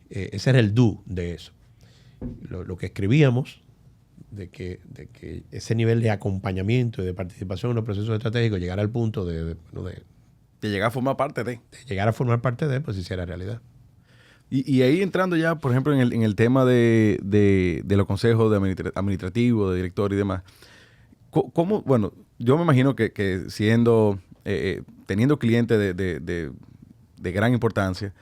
Ese era el do de eso. Lo que escribíamos de que ese nivel de acompañamiento y de participación en los procesos estratégicos llegara al punto de llegar a formar parte de. De llegar a formar parte de, pues hiciera realidad. Y ahí entrando ya, por ejemplo, en el tema de los consejos administrativos, de director y demás, ¿cómo? Bueno, yo me imagino que teniendo clientes de gran importancia,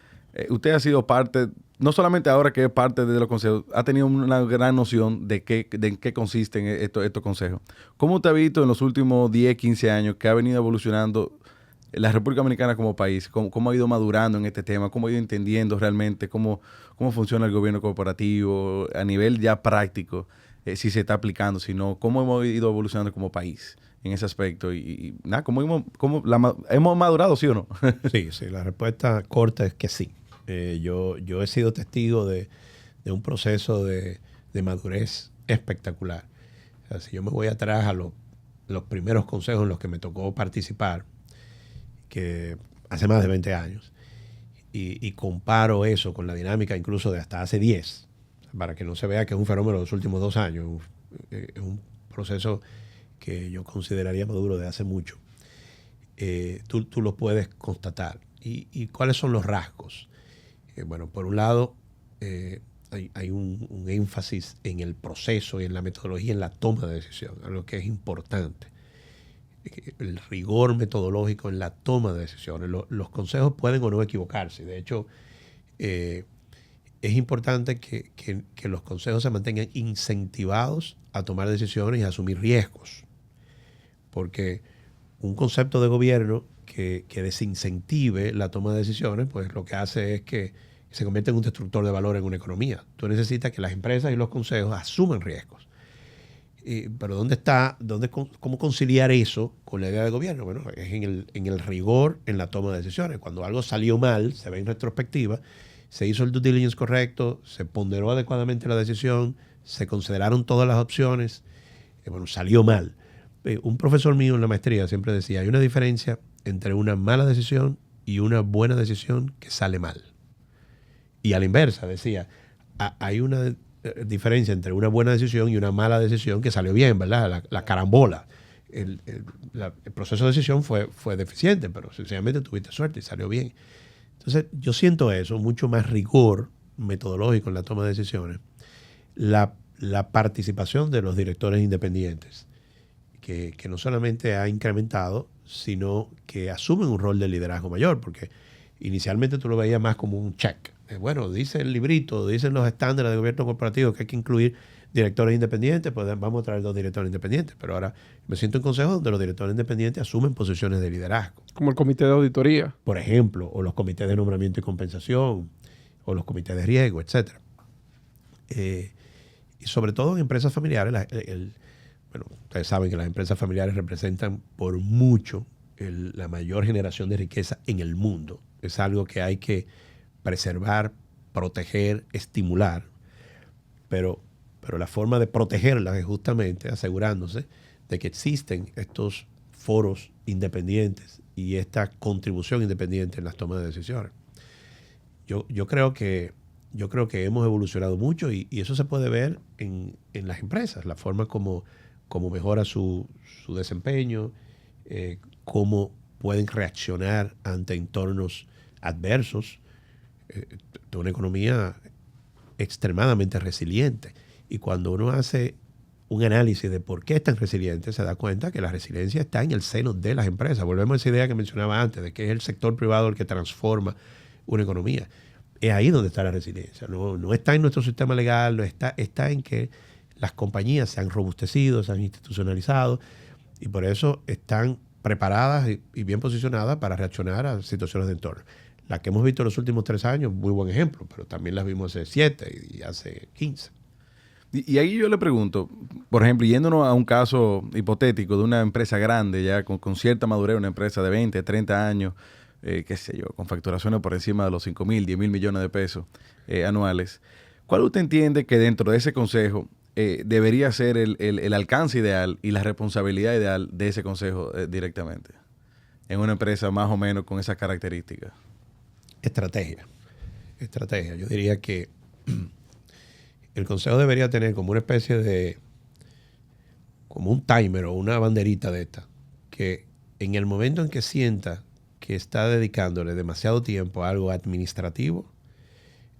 usted ha sido parte, no solamente ahora que es parte de los consejos, ha tenido una gran noción de en qué consisten estos consejos. ¿Cómo usted ha visto en los últimos 10, 15 años que ha venido evolucionando la República Dominicana como país? ¿Cómo ha ido madurando en este tema? ¿Cómo ha ido entendiendo realmente cómo funciona el gobierno corporativo a nivel ya práctico? Si se está aplicando, si no, ¿cómo hemos ido evolucionando como país en ese aspecto? Y nada, ¿hemos madurado, sí o no? Sí, la respuesta corta es que sí. Yo he sido testigo de un proceso de de madurez espectacular. O sea, si yo me voy atrás a los primeros consejos en los que me tocó participar, que hace más de 20 años, y comparo eso con la dinámica incluso de hasta hace 10, para que no se vea que es un fenómeno de los últimos 2 años, es un proceso que yo consideraría maduro de hace mucho. Tú lo puedes constatar. ¿Y cuáles son los rasgos? Bueno, por un lado, hay un énfasis en el proceso y en la metodología, en la toma de decisión, algo que es importante. El rigor metodológico en la toma de decisiones. Los consejos pueden o no equivocarse. De hecho, es importante que los consejos se mantengan incentivados a tomar decisiones y a asumir riesgos. Porque un concepto de gobierno que desincentive la toma de decisiones, pues lo que hace es que se convierte en un destructor de valor en una economía. Tú necesitas que las empresas y los consejos asuman riesgos. Pero ¿cómo conciliar eso con la idea de gobierno? Bueno, es en el rigor en la toma de decisiones. Cuando algo salió mal, se ve en retrospectiva, se hizo el due diligence correcto, se ponderó adecuadamente la decisión, se consideraron todas las opciones, salió mal. Un profesor mío en la maestría siempre decía, hay una diferencia entre una mala decisión y una buena decisión que sale mal. Y a la inversa decía, hay una diferencia entre una buena decisión y una mala decisión que salió bien, ¿verdad? La carambola. El proceso de decisión fue deficiente, pero sencillamente tuviste suerte y salió bien. Entonces, yo siento eso, mucho más rigor metodológico en la toma de decisiones. La participación de los directores independientes, que no solamente ha incrementado, sino que asumen un rol de liderazgo mayor, porque inicialmente tú lo veías más como un check. Bueno, dice el librito, dicen los estándares de gobierno corporativo que hay que incluir directores independientes, pues vamos a traer 2 directores independientes. Pero ahora me siento en consejos donde los directores independientes asumen posiciones de liderazgo. Como el comité de auditoría. Por ejemplo, o los comités de nombramiento y compensación, o los comités de riesgo, etc. Y sobre todo en empresas familiares, ustedes saben que las empresas familiares representan por mucho la mayor generación de riqueza en el mundo. Es algo que hay que preservar, proteger, estimular, pero la forma de protegerlas es justamente asegurándose de que existen estos foros independientes y esta contribución independiente en las tomas de decisiones. Yo creo que hemos evolucionado mucho y eso se puede ver en las empresas, la forma como mejora su desempeño, cómo pueden reaccionar ante entornos adversos, de una economía extremadamente resiliente. Y cuando uno hace un análisis de por qué es tan resiliente, se da cuenta que la resiliencia está en el seno de las empresas. Volvemos a esa idea que mencionaba antes, de que es el sector privado el que transforma una economía. Es ahí donde está la resiliencia. No está en nuestro sistema legal, no está en que las compañías se han robustecido, se han institucionalizado y por eso están preparadas y bien posicionadas para reaccionar a situaciones de entorno. La que hemos visto en los últimos 3 años, muy buen ejemplo, pero también las vimos hace 7 y hace 15. Y ahí yo le pregunto, por ejemplo, yéndonos a un caso hipotético de una empresa grande, ya con cierta madurez, una empresa de 20, 30 años, qué sé yo, con facturaciones por encima de los 5,000, 10,000 millones de pesos anuales. ¿Cuál usted entiende que dentro de ese consejo debería ser el alcance ideal y la responsabilidad ideal de ese consejo directamente? En una empresa más o menos con esas características. Estrategia. Yo diría que el consejo debería tener como una especie de, como un timer o una banderita de esta, que en el momento en que sienta que está dedicándole demasiado tiempo a algo administrativo,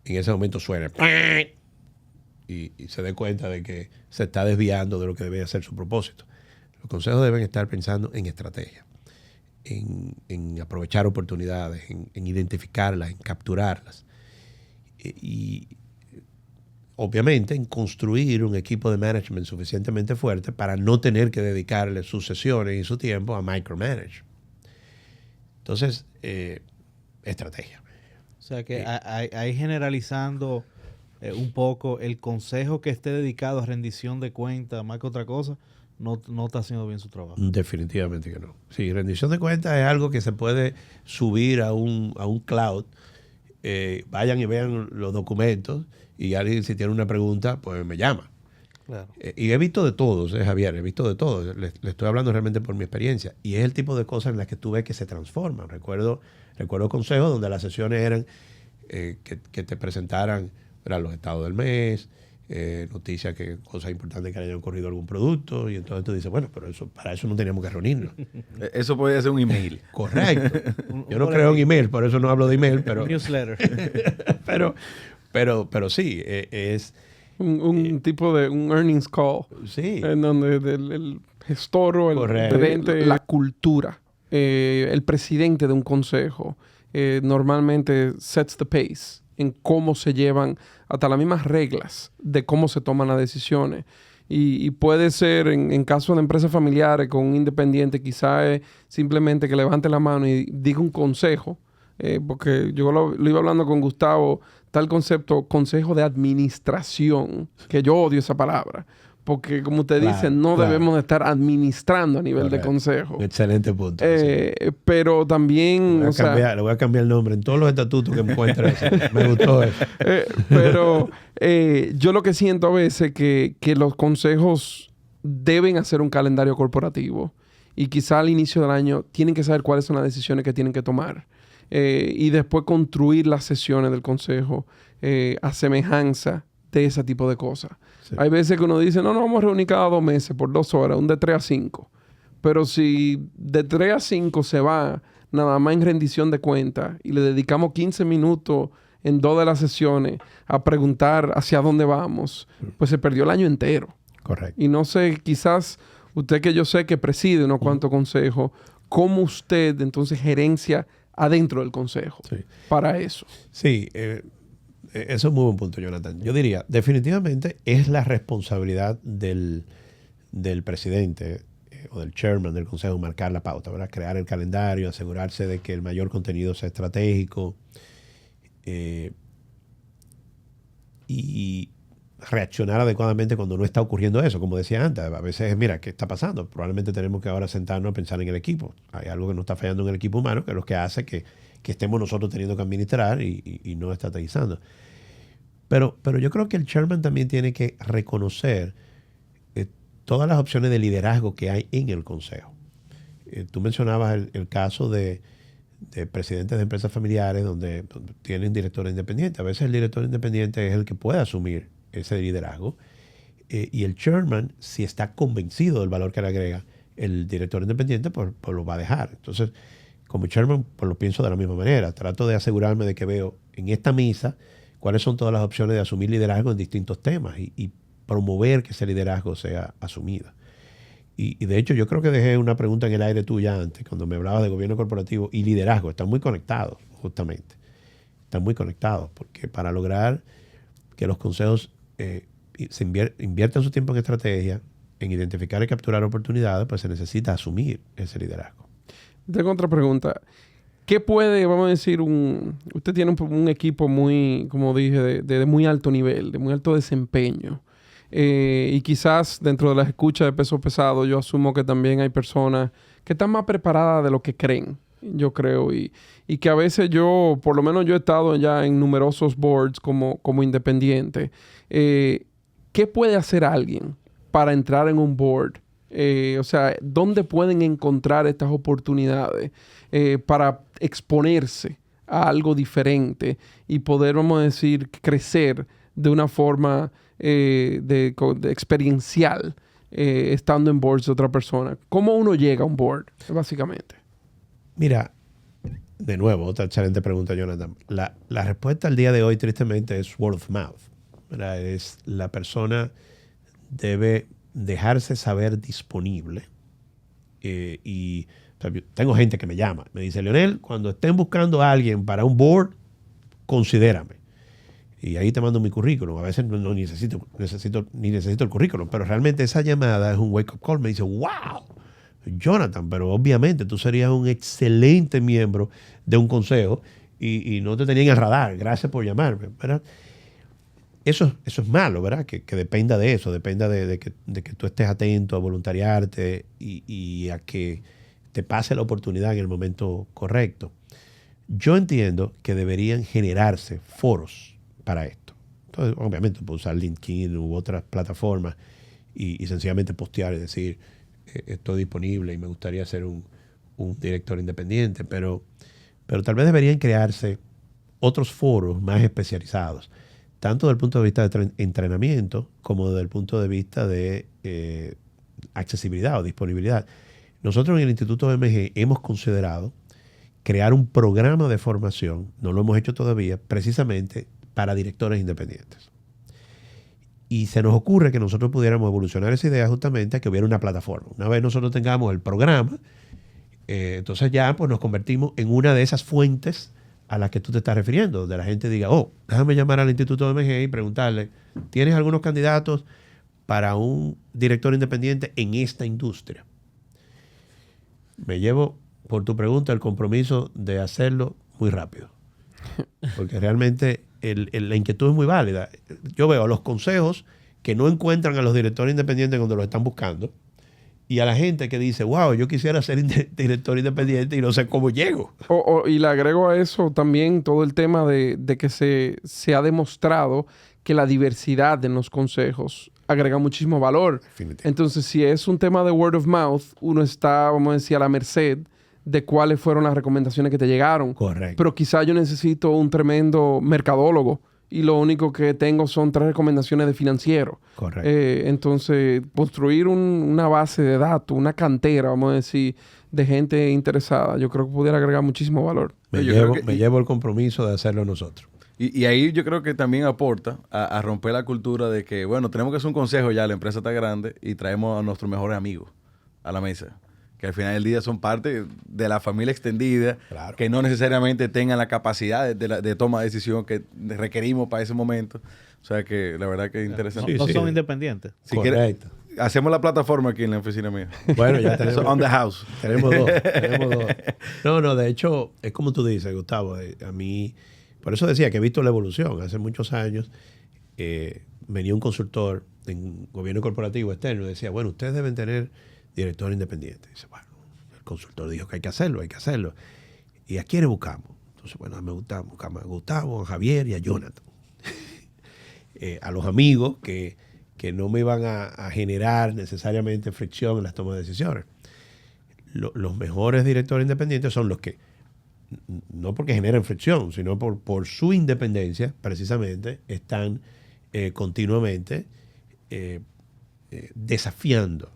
en ese momento suena y se dé cuenta de que se está desviando de lo que debe ser su propósito. Los consejos deben estar pensando en estrategia, en aprovechar oportunidades, en identificarlas, en capturarlas. Y obviamente en construir un equipo de management suficientemente fuerte para no tener que dedicarle sus sesiones y su tiempo a micromanage. Entonces, estrategia. O sea que ahí generalizando un poco, el consejo que esté dedicado a rendición de cuentas, más que otra cosa, no está haciendo bien su trabajo. Definitivamente que no. Sí, rendición de cuentas es algo que se puede subir a un cloud vayan y vean los documentos y alguien si tiene una pregunta, pues me llama. Claro. Y he visto de todos, Javier, he visto de todos. Le estoy hablando realmente por mi experiencia. Y es el tipo de cosas en las que tú ves que se transforman. Recuerdo consejos donde las sesiones eran que te presentaran, ¿verdad?, los estados del mes, noticias, cosas importantes que hayan ocurrido algún producto. Y entonces tú dices, bueno, pero para eso no teníamos que reunirnos. Eso puede ser un email. Correcto. Yo no creo en email, por eso no hablo de email, pero... Newsletter. pero sí, es... Un tipo de un earnings call. Sí. En donde el gestor o el gerente, la cultura, el presidente de un consejo, normalmente sets the pace en cómo se llevan hasta las mismas reglas de cómo se toman las decisiones. Y puede ser, en caso de empresas familiares con un independiente, quizá es simplemente que levante la mano y diga un consejo. Porque yo lo iba hablando con Gustavo, tal concepto, consejo de administración, que yo odio esa palabra, porque como usted dice, no debemos de estar administrando a nivel de consejo. Excelente punto. Sí. Pero también... Le voy a cambiar el nombre en todos los estatutos que encuentre. Me gustó eso. Pero yo lo que siento a veces que los consejos deben hacer un calendario corporativo y quizá al inicio del año tienen que saber cuáles son las decisiones que tienen que tomar. Y después construir las sesiones del consejo a semejanza de ese tipo de cosas. Sí. Hay veces que uno dice, no, vamos a reunir cada 2 meses por 2 horas, un de 3 a 5. Pero si de 3 a 5 se va nada más en rendición de cuentas y le dedicamos 15 minutos en 2 de las sesiones a preguntar hacia dónde vamos, pues se perdió el año entero. Correcto. Y no sé, quizás usted, que yo sé que preside unos cuantos consejos, ¿cómo usted entonces gerencia adentro del consejo para eso? Sí, eso es muy buen punto, Jonathan. Yo diría, definitivamente es la responsabilidad del presidente o del chairman del consejo marcar la pauta, ¿verdad? Crear el calendario, asegurarse de que el mayor contenido sea estratégico y reaccionar adecuadamente cuando no está ocurriendo eso. Como decía antes, a veces, mira, ¿qué está pasando? Probablemente tenemos que ahora sentarnos a pensar en el equipo. Hay algo que nos está fallando en el equipo humano, que es lo que hace que estemos nosotros teniendo que administrar y no estrategizando. Pero yo creo que el chairman también tiene que reconocer todas las opciones de liderazgo que hay en el consejo. Tú mencionabas el caso de presidentes de empresas familiares donde tienen directores independientes. A veces el director independiente es el que puede asumir ese liderazgo, y el chairman, si está convencido del valor que le agrega el director independiente, pues lo va a dejar. Entonces, como chairman, pues lo pienso de la misma manera. Trato de asegurarme de que veo en esta misa cuáles son todas las opciones de asumir liderazgo en distintos temas y promover que ese liderazgo sea asumido. Y de hecho, yo creo que dejé una pregunta en el aire tuya antes, cuando me hablabas de gobierno corporativo y liderazgo. Están muy conectados, justamente. Están muy conectados, porque para lograr que los consejos se inviertan su tiempo en estrategia, en identificar y capturar oportunidades, pues se necesita asumir ese liderazgo. Tengo otra pregunta. ¿Qué puede, vamos a decir, usted tiene un equipo muy, como dije, de muy alto nivel, de muy alto desempeño? Y quizás dentro de las escuchas de peso pesado, yo asumo que también hay personas que están más preparadas de lo que creen, yo creo. Y que a veces por lo menos yo he estado ya en numerosos boards como independiente. ¿Qué puede hacer alguien para entrar en un board? O sea, ¿dónde pueden encontrar estas oportunidades para exponerse a algo diferente y poder, vamos a decir, crecer de una forma de experiencial estando en boards de otra persona? ¿Cómo uno llega a un board, básicamente? Mira, de nuevo, otra excelente pregunta, Jonathan. La respuesta al día de hoy, tristemente, es word of mouth, ¿verdad? Es la persona debe dejarse saber disponible. Y o sea, tengo gente que me llama, me dice, Leonel, cuando estén buscando a alguien para un board, considérame. Y ahí te mando mi currículum. A veces no necesito el currículum, pero realmente esa llamada es un wake-up call. Me dice, wow, Jonathan, pero obviamente tú serías un excelente miembro de un consejo y no te tenía en el radar. Gracias por llamarme, ¿verdad? Eso es malo, ¿verdad? Que dependa de eso, dependa de que tú estés atento a voluntariarte y a que te pase la oportunidad en el momento correcto. Yo entiendo que deberían generarse foros para esto. Entonces, obviamente, puedo usar LinkedIn u otras plataformas y sencillamente postear y decir, estoy disponible y me gustaría ser un director independiente, pero tal vez deberían crearse otros foros más especializados, tanto desde el punto de vista de entrenamiento como desde el punto de vista de accesibilidad o disponibilidad. Nosotros en el Instituto BMG hemos considerado crear un programa de formación, no lo hemos hecho todavía, precisamente para directores independientes. Y se nos ocurre que nosotros pudiéramos evolucionar esa idea justamente a que hubiera una plataforma. Una vez nosotros tengamos el programa, entonces ya pues nos convertimos en una de esas fuentes a las que tú te estás refiriendo, donde la gente diga, déjame llamar al Instituto BMG y preguntarle, ¿tienes algunos candidatos para un director independiente en esta industria? Me llevo, por tu pregunta, el compromiso de hacerlo muy rápido. Porque realmente la inquietud es muy válida. Yo veo los consejos que no encuentran a los directores independientes cuando los están buscando y a la gente que dice, wow, yo quisiera ser director independiente y no sé cómo llego. Y le agrego a eso también todo el tema de que se ha demostrado que la diversidad en los consejos agrega muchísimo valor. Entonces, si es un tema de word of mouth, uno está, vamos a decir, a la merced de cuáles fueron las recomendaciones que te llegaron. Correcto. Pero quizá yo necesito un tremendo mercadólogo y lo único que tengo son 3 recomendaciones de financiero. Correcto. Entonces, construir una base de datos, una cantera, vamos a decir, de gente interesada, yo creo que pudiera agregar muchísimo valor. Me llevo el compromiso de hacerlo nosotros. Y ahí yo creo que también aporta a romper la cultura de que, bueno, tenemos que hacer un consejo ya, la empresa está grande y traemos a nuestros mejores amigos a la mesa. Que al final del día son parte de la familia extendida, claro, que no necesariamente tengan la capacidad de toma de decisión que requerimos para ese momento. O sea que la verdad que es interesante. No son independientes. Si correcto. Hacemos la plataforma aquí en la oficina mía. Bueno, ya tenemos. On the house. Tenemos dos. No, de hecho, es como tú dices, Gustavo. A mí, por eso decía que he visto la evolución. Hace muchos años venía un consultor en gobierno corporativo externo y decía, bueno, ustedes deben tener director independiente. Dice, bueno, el consultor dijo que hay que hacerlo. ¿Y a quiénes buscamos? Entonces, bueno, buscamos a Gustavo, a Javier y a Jonathan. A los amigos que no me iban a generar necesariamente fricción en las tomas de decisiones. Los mejores directores independientes son los que, no porque generen fricción, sino por su independencia, precisamente, están continuamente desafiando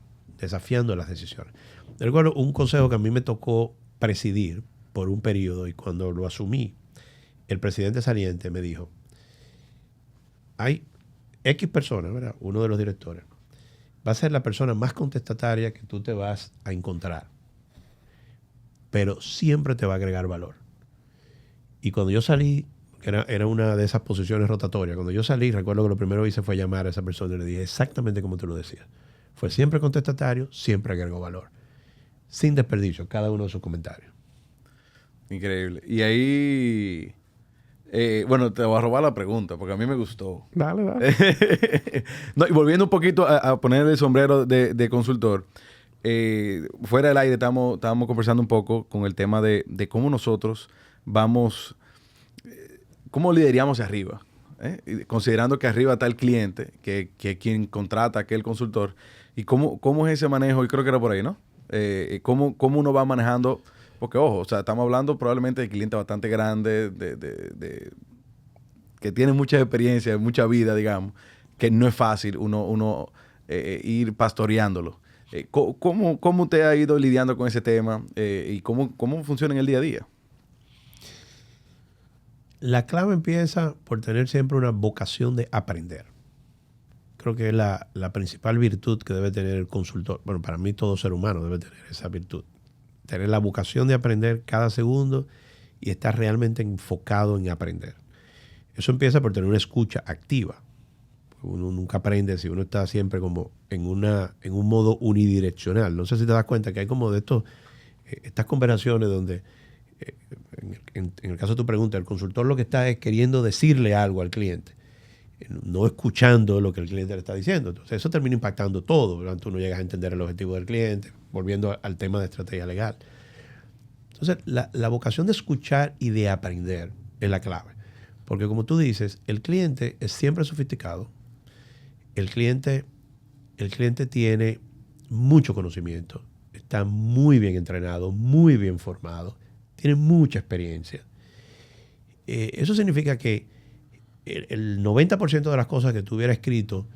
las decisiones. Recuerdo un consejo que a mí me tocó presidir por un periodo y cuando lo asumí, el presidente saliente me dijo, hay X persona, ¿verdad? Uno de los directores, va a ser la persona más contestataria que tú te vas a encontrar, pero siempre te va a agregar valor. Y cuando yo salí, era una de esas posiciones rotatorias, cuando yo salí, recuerdo que lo primero que hice fue llamar a esa persona y le dije exactamente como tú lo decías. Fue siempre contestatario, siempre agregó valor. Sin desperdicio, cada uno de sus comentarios. Increíble. Y ahí, bueno, te voy a robar la pregunta, porque a mí me gustó. Dale. No, y volviendo un poquito a poner el sombrero de consultor, fuera del aire estábamos conversando un poco con el tema de cómo nosotros vamos, cómo lideramos hacia arriba. Considerando que arriba está el cliente, que es quien contrata a aquel consultor, y cómo es ese manejo, y creo que era por ahí, ¿no? Cómo uno va manejando, porque ojo, o sea, estamos hablando probablemente de clientes bastante grandes, que tienen mucha experiencia, mucha vida, digamos, que no es fácil uno ir pastoreándolo. ¿Cómo usted ha ido lidiando con ese tema y cómo funciona en el día a día? La clave empieza por tener siempre una vocación de aprender. Creo que es la principal virtud que debe tener el consultor. Bueno, para mí todo ser humano debe tener esa virtud. Tener la vocación de aprender cada segundo y estar realmente enfocado en aprender. Eso empieza por tener una escucha activa. Uno nunca aprende si uno está siempre como en un modo unidireccional. No sé si te das cuenta que hay como de estas conversaciones donde, en el caso de tu pregunta, el consultor lo que está es queriendo decirle algo al cliente, no escuchando lo que el cliente le está diciendo. Entonces eso termina impactando todo, ¿verdad? Tú no llegas a entender el objetivo del cliente, volviendo al tema de estrategia legal. Entonces, la vocación de escuchar y de aprender es la clave. Porque como tú dices, el cliente es siempre sofisticado. El cliente tiene mucho conocimiento, está muy bien entrenado, muy bien formado, tiene mucha experiencia. Eso significa que el 90% de las cosas que tú hubieras escrito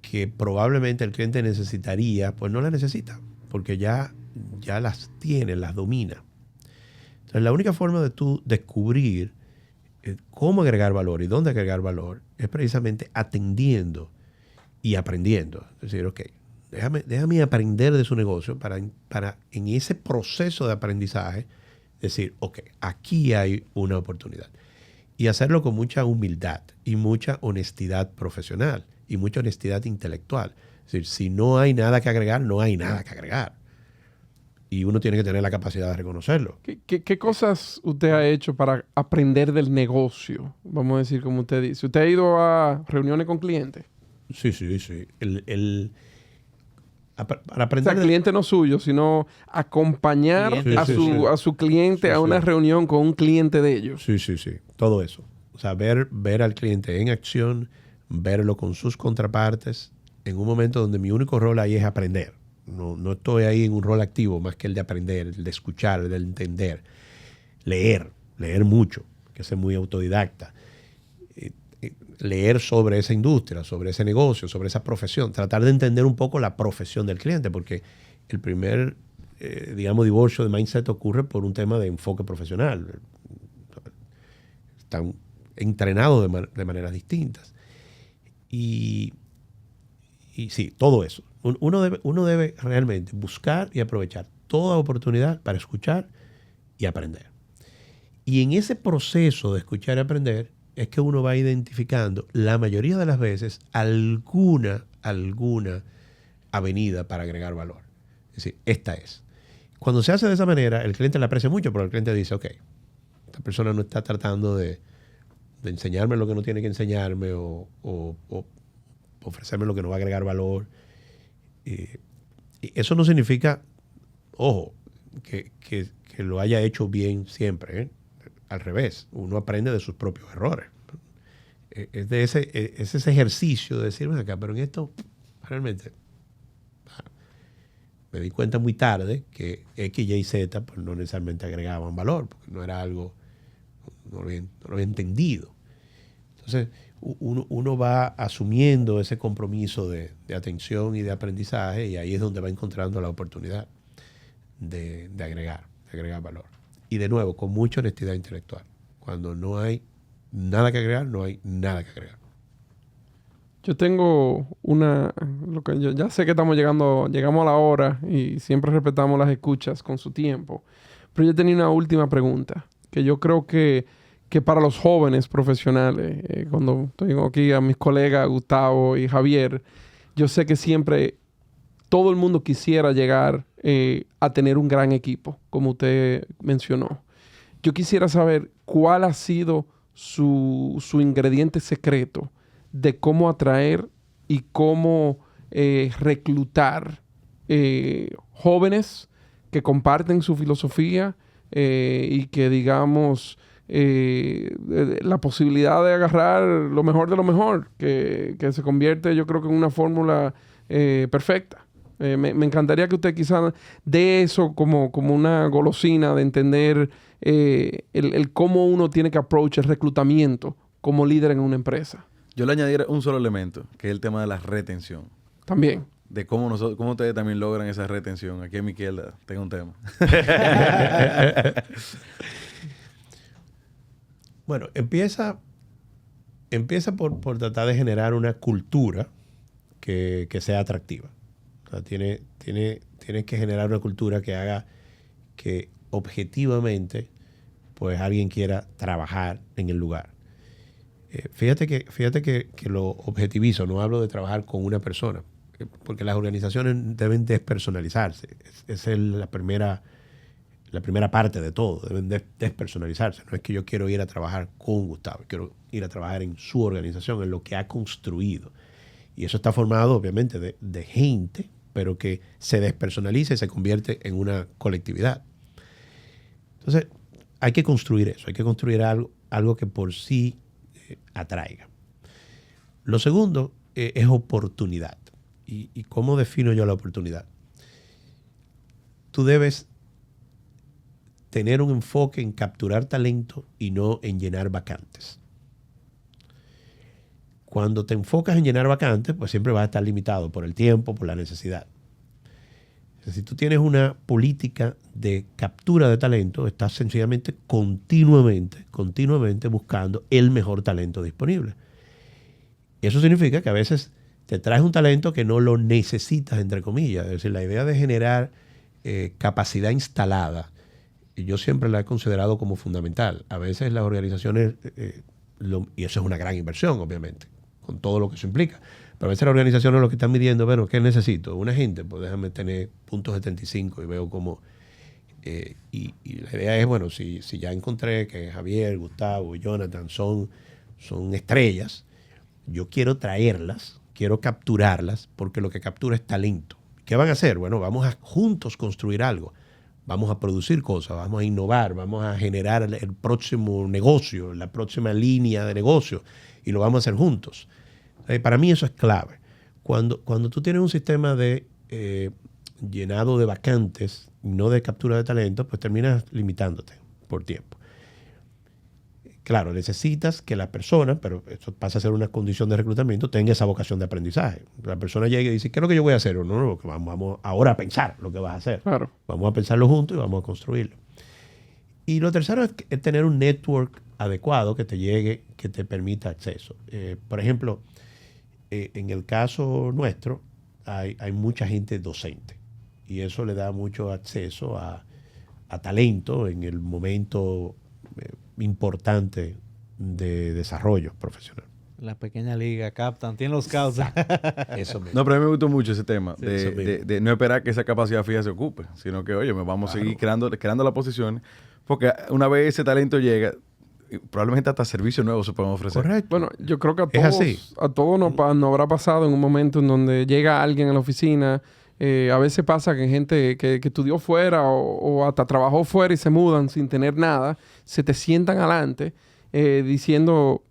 que probablemente el cliente necesitaría, pues no las necesita, porque ya las tiene, las domina. Entonces, la única forma de tú descubrir cómo agregar valor y dónde agregar valor es precisamente atendiendo y aprendiendo. Es decir, ok, déjame aprender de su negocio para en ese proceso de aprendizaje decir, ok, aquí hay una oportunidad. Y hacerlo con mucha humildad y mucha honestidad profesional y mucha honestidad intelectual. Es decir, si no hay nada que agregar, no hay nada que agregar. Y uno tiene que tener la capacidad de reconocerlo. ¿Qué cosas usted ha hecho para aprender del negocio? Vamos a decir, como usted dice. ¿Usted ha ido a reuniones con clientes? Sí. Para O aprender... sea, cliente no suyo, sino acompañar a su cliente a una reunión con un cliente de ellos. Sí. Todo eso. O sea, ver al cliente en acción, verlo con sus contrapartes, en un momento donde mi único rol ahí es aprender. No estoy ahí en un rol activo más que el de aprender, el de escuchar, el de entender. Leer mucho, que ser muy autodidacta. Leer sobre esa industria, sobre ese negocio, sobre esa profesión. Tratar de entender un poco la profesión del cliente, porque el primer, divorcio de mindset ocurre por un tema de enfoque profesional. Están entrenados de maneras distintas. Y sí, todo eso. Uno debe realmente buscar y aprovechar toda oportunidad para escuchar y aprender. Y en ese proceso de escuchar y aprender es que uno va identificando la mayoría de las veces alguna avenida para agregar valor. Es decir, esta es. Cuando se hace de esa manera, el cliente la aprecia mucho, pero el cliente dice, ok, esta persona no está tratando de enseñarme lo que no tiene que enseñarme o ofrecerme lo que no va a agregar valor. Y eso no significa, ojo, que lo haya hecho bien siempre, ¿eh? Al revés, uno aprende de sus propios errores. Es ese ejercicio de decir, ven acá, pero en esto realmente me di cuenta muy tarde que X, Y, Z pues no necesariamente agregaban valor, porque no era algo, no lo había entendido. Entonces, uno va asumiendo ese compromiso de atención y de aprendizaje, y ahí es donde va encontrando la oportunidad de agregar valor. Y de nuevo, con mucha honestidad intelectual. Cuando no hay nada que agregar, no hay nada que agregar. Yo tengo yo ya sé que llegamos a la hora y siempre respetamos las escuchas con su tiempo. Pero yo tenía una última pregunta, que yo creo que para los jóvenes profesionales, cuando tengo aquí a mis colegas Gustavo y Javier, yo sé que siempre todo el mundo quisiera llegar a tener un gran equipo, como usted mencionó. Yo quisiera saber cuál ha sido su ingrediente secreto de cómo atraer y cómo reclutar jóvenes que comparten su filosofía y que, digamos, la posibilidad de agarrar lo mejor de lo mejor, que se convierte, yo creo que en una fórmula perfecta. Me encantaría que usted quizás dé eso como una golosina de entender el cómo uno tiene que approach el reclutamiento como líder en una empresa. Yo le añadiría un solo elemento, que es el tema de la retención. También. De cómo ustedes también logran esa retención. Aquí a mi izquierda tengo un tema. Bueno, empieza por tratar de generar una cultura que sea atractiva. O sea, tienes que generar una cultura que haga que objetivamente pues alguien quiera trabajar en el lugar. Fíjate que lo objetivizo, no hablo de trabajar con una persona, porque las organizaciones deben despersonalizarse. Esa es la primera parte de todo, deben despersonalizarse. No es que yo quiero ir a trabajar con Gustavo, quiero ir a trabajar en su organización, en lo que ha construido. Y eso está formado obviamente de gente, pero que se despersonaliza y se convierte en una colectividad. Entonces, hay que construir eso, hay que construir algo que por sí atraiga. Lo segundo es oportunidad. ¿Y cómo defino yo la oportunidad? Tú debes tener un enfoque en capturar talento y no en llenar vacantes. Cuando te enfocas en llenar vacantes, pues siempre vas a estar limitado por el tiempo, por la necesidad. Si tú tienes una política de captura de talento, estás sencillamente continuamente buscando el mejor talento disponible. Eso significa que a veces te traes un talento que no lo necesitas, entre comillas. Es decir, la idea de generar capacidad instalada, yo siempre la he considerado como fundamental. A veces las organizaciones, y eso es una gran inversión, obviamente, con todo lo que eso implica. Pero a veces las organizaciones lo que están midiendo, bueno, ¿qué necesito? Una gente, pues déjame tener .75 y veo cómo... y la idea es, bueno, si ya encontré que Javier, Gustavo y Jonathan son estrellas, yo quiero traerlas, quiero capturarlas, porque lo que captura es talento. ¿Qué van a hacer? Bueno, vamos a juntos construir algo. Vamos a producir cosas, vamos a innovar, vamos a generar el próximo negocio, la próxima línea de negocio, y lo vamos a hacer juntos. Para mí eso es clave. Cuando tú tienes un sistema de llenado de vacantes, no de captura de talento, pues terminas limitándote por tiempo. Claro, necesitas que la persona, pero esto pasa a ser una condición de reclutamiento, tenga esa vocación de aprendizaje. La persona llega y dice, ¿qué es lo que yo voy a hacer? O no, vamos ahora a pensar lo que vas a hacer. Claro. Vamos a pensarlo juntos y vamos a construirlo. Y lo tercero es tener un network adecuado que te llegue, que te permita acceso. Por ejemplo, en el caso nuestro, hay mucha gente docente y eso le da mucho acceso a talento en el momento importante de desarrollo profesional. La pequeña liga captan, tienen los scouts. Eso mismo. No, pero a mí me gustó mucho ese tema, Sí, de no esperar que esa capacidad fija se ocupe, sino que, oye, vamos a seguir creando las posiciones, porque una vez ese talento llega, probablemente hasta servicios nuevos se pueden ofrecer. Correcto. Bueno, yo creo que Es a todos nos habrá pasado en un momento en donde llega alguien a la oficina. A veces pasa que gente que estudió fuera o hasta trabajó fuera y se mudan sin tener nada, se te sientan adelante diciendo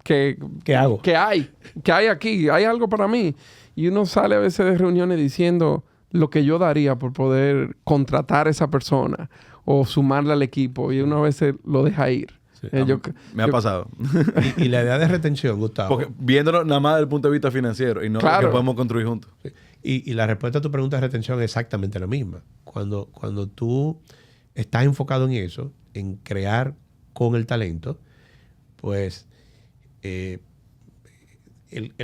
que... ¿Qué hago? ¿Qué hay? ¿Qué hay aquí? ¿Hay algo para mí? Y uno sale a veces de reuniones diciendo lo que yo daría por poder contratar a esa persona o sumarla al equipo, y uno a veces lo deja ir. Sí. Me ha pasado. Y la idea de retención, Gustavo. Porque viéndolo nada más desde el punto de vista financiero y no lo Claro. que podemos construir juntos. Sí. Y la respuesta a tu pregunta de retención es exactamente la misma. Cuando tú estás enfocado en eso, en crear con el talento, pues el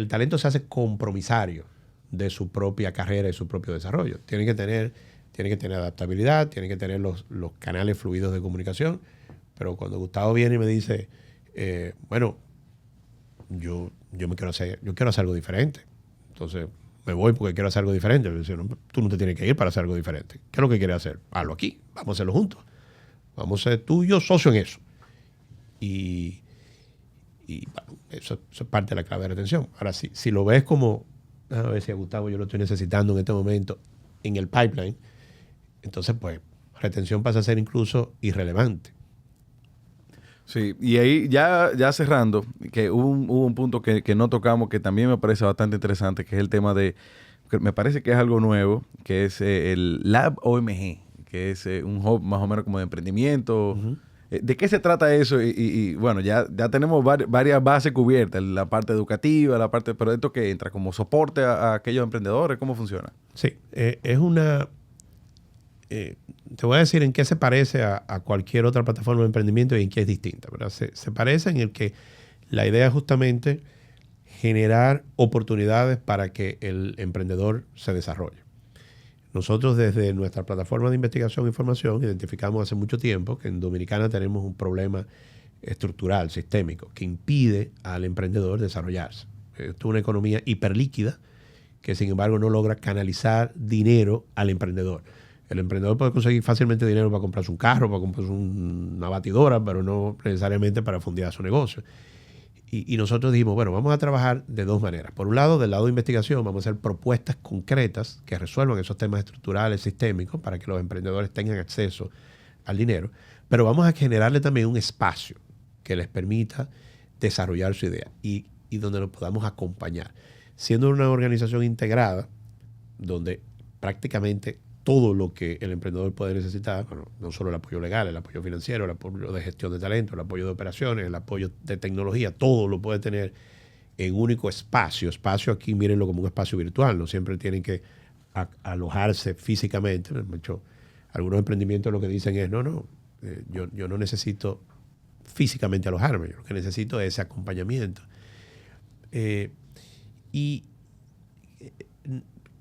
talento se hace compromisario de su propia carrera y su propio desarrollo. Tiene que tener adaptabilidad, tiene que tener los canales fluidos de comunicación. Pero cuando Gustavo viene y me dice, bueno, yo quiero hacer algo diferente. Entonces me voy porque quiero hacer algo diferente. Yo decía, no, tú no te tienes que ir para hacer algo diferente. ¿Qué es lo que quieres hacer? Hazlo aquí. Vamos a hacerlo juntos. Vamos a ser tú y yo socios en eso. Y bueno, eso es parte de la clave de retención. Ahora, si lo ves como, a ver si a Gustavo yo lo estoy necesitando en este momento en el pipeline, entonces pues retención pasa a ser incluso irrelevante. Sí, y ahí ya cerrando, que hubo un punto que no tocamos que también me parece bastante interesante, que es el tema de, que me parece que es algo nuevo, que es el Lab OMG, que es un hub más o menos como de emprendimiento. Uh-huh. ¿De qué se trata eso? Y bueno, ya tenemos varias bases cubiertas, la parte educativa, pero esto que entra como soporte a aquellos emprendedores, ¿cómo funciona? Sí, es una... te voy a decir en qué se parece a cualquier otra plataforma de emprendimiento y en qué es distinta, ¿verdad? Se parece en el que la idea es justamente generar oportunidades para que el emprendedor se desarrolle. Nosotros desde nuestra plataforma de investigación e información identificamos hace mucho tiempo que en Dominicana tenemos un problema estructural, sistémico, que impide al emprendedor desarrollarse. Esto es una economía hiperlíquida que sin embargo no logra canalizar dinero al emprendedor. El emprendedor puede conseguir fácilmente dinero para comprarse un carro, para comprarse una batidora, pero no necesariamente para fundear su negocio. Y nosotros dijimos, bueno, vamos a trabajar de dos maneras. Por un lado, del lado de investigación, vamos a hacer propuestas concretas que resuelvan esos temas estructurales, sistémicos, para que los emprendedores tengan acceso al dinero. pero vamos a generarle también un espacio que les permita desarrollar su idea y donde los podamos acompañar. Siendo una organización integrada, donde prácticamente todo lo que el emprendedor puede necesitar, bueno, no solo el apoyo legal, el apoyo financiero, el apoyo de gestión de talento, el apoyo de operaciones, el apoyo de tecnología, todo lo puede tener en un único espacio. Espacio aquí, mírenlo como un espacio virtual, no siempre tienen que alojarse físicamente. De hecho, algunos emprendimientos lo que dicen es, yo no necesito físicamente alojarme, yo lo que necesito es ese acompañamiento. ¿Y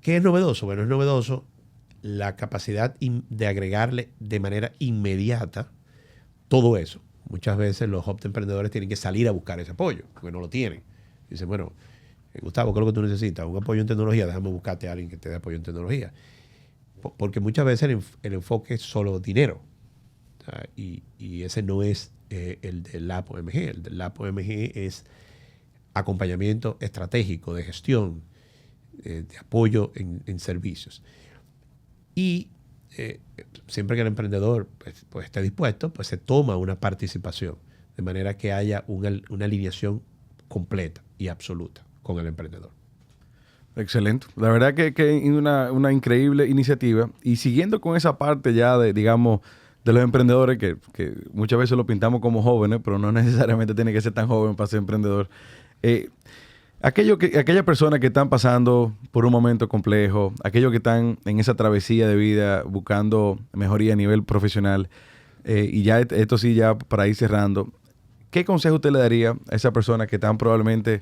qué es novedoso? Bueno, es novedoso la capacidad de agregarle de manera inmediata todo eso. Muchas veces los hub de emprendedores tienen que salir a buscar ese apoyo, porque no lo tienen. Dicen, bueno, Gustavo, ¿qué es lo que tú necesitas? Un apoyo en tecnología, déjame buscarte a alguien que te dé apoyo en tecnología. Porque muchas veces el enfoque es solo dinero. Y ese no es el del LAP OMG. El del LAP OMG es acompañamiento estratégico, de gestión, de apoyo en servicios. Y siempre que el emprendedor pues esté dispuesto, pues se toma una participación, de manera que haya una alineación completa y absoluta con el emprendedor. Excelente. La verdad que una increíble iniciativa. Y siguiendo con esa parte ya de, digamos, de los emprendedores, que muchas veces lo pintamos como jóvenes, pero no necesariamente tiene que ser tan joven para ser emprendedor. Aquellas personas que están pasando por un momento complejo, aquellos que están en esa travesía de vida buscando mejoría a nivel profesional, y ya esto sí, ya para ir cerrando, ¿qué consejo usted le daría a esas personas que están probablemente,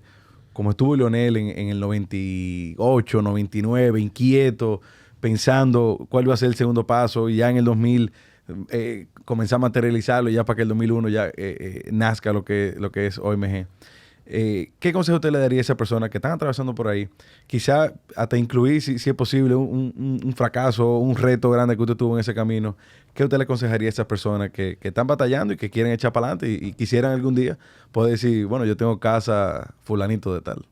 como estuvo Lionel en el 98, 99, inquieto, pensando cuál va a ser el segundo paso, y ya en el 2000 comenzar a materializarlo, ya para que el 2001 ya nazca lo que es OMG? ¿Qué consejo usted le daría a esas personas que están atravesando por ahí? Quizá hasta incluir, si es posible, un fracaso, un reto grande que usted tuvo en ese camino. ¿Qué usted le aconsejaría a esas personas que están batallando y que quieren echar para adelante y quisieran algún día poder decir, bueno, yo tengo casa fulanito de tal?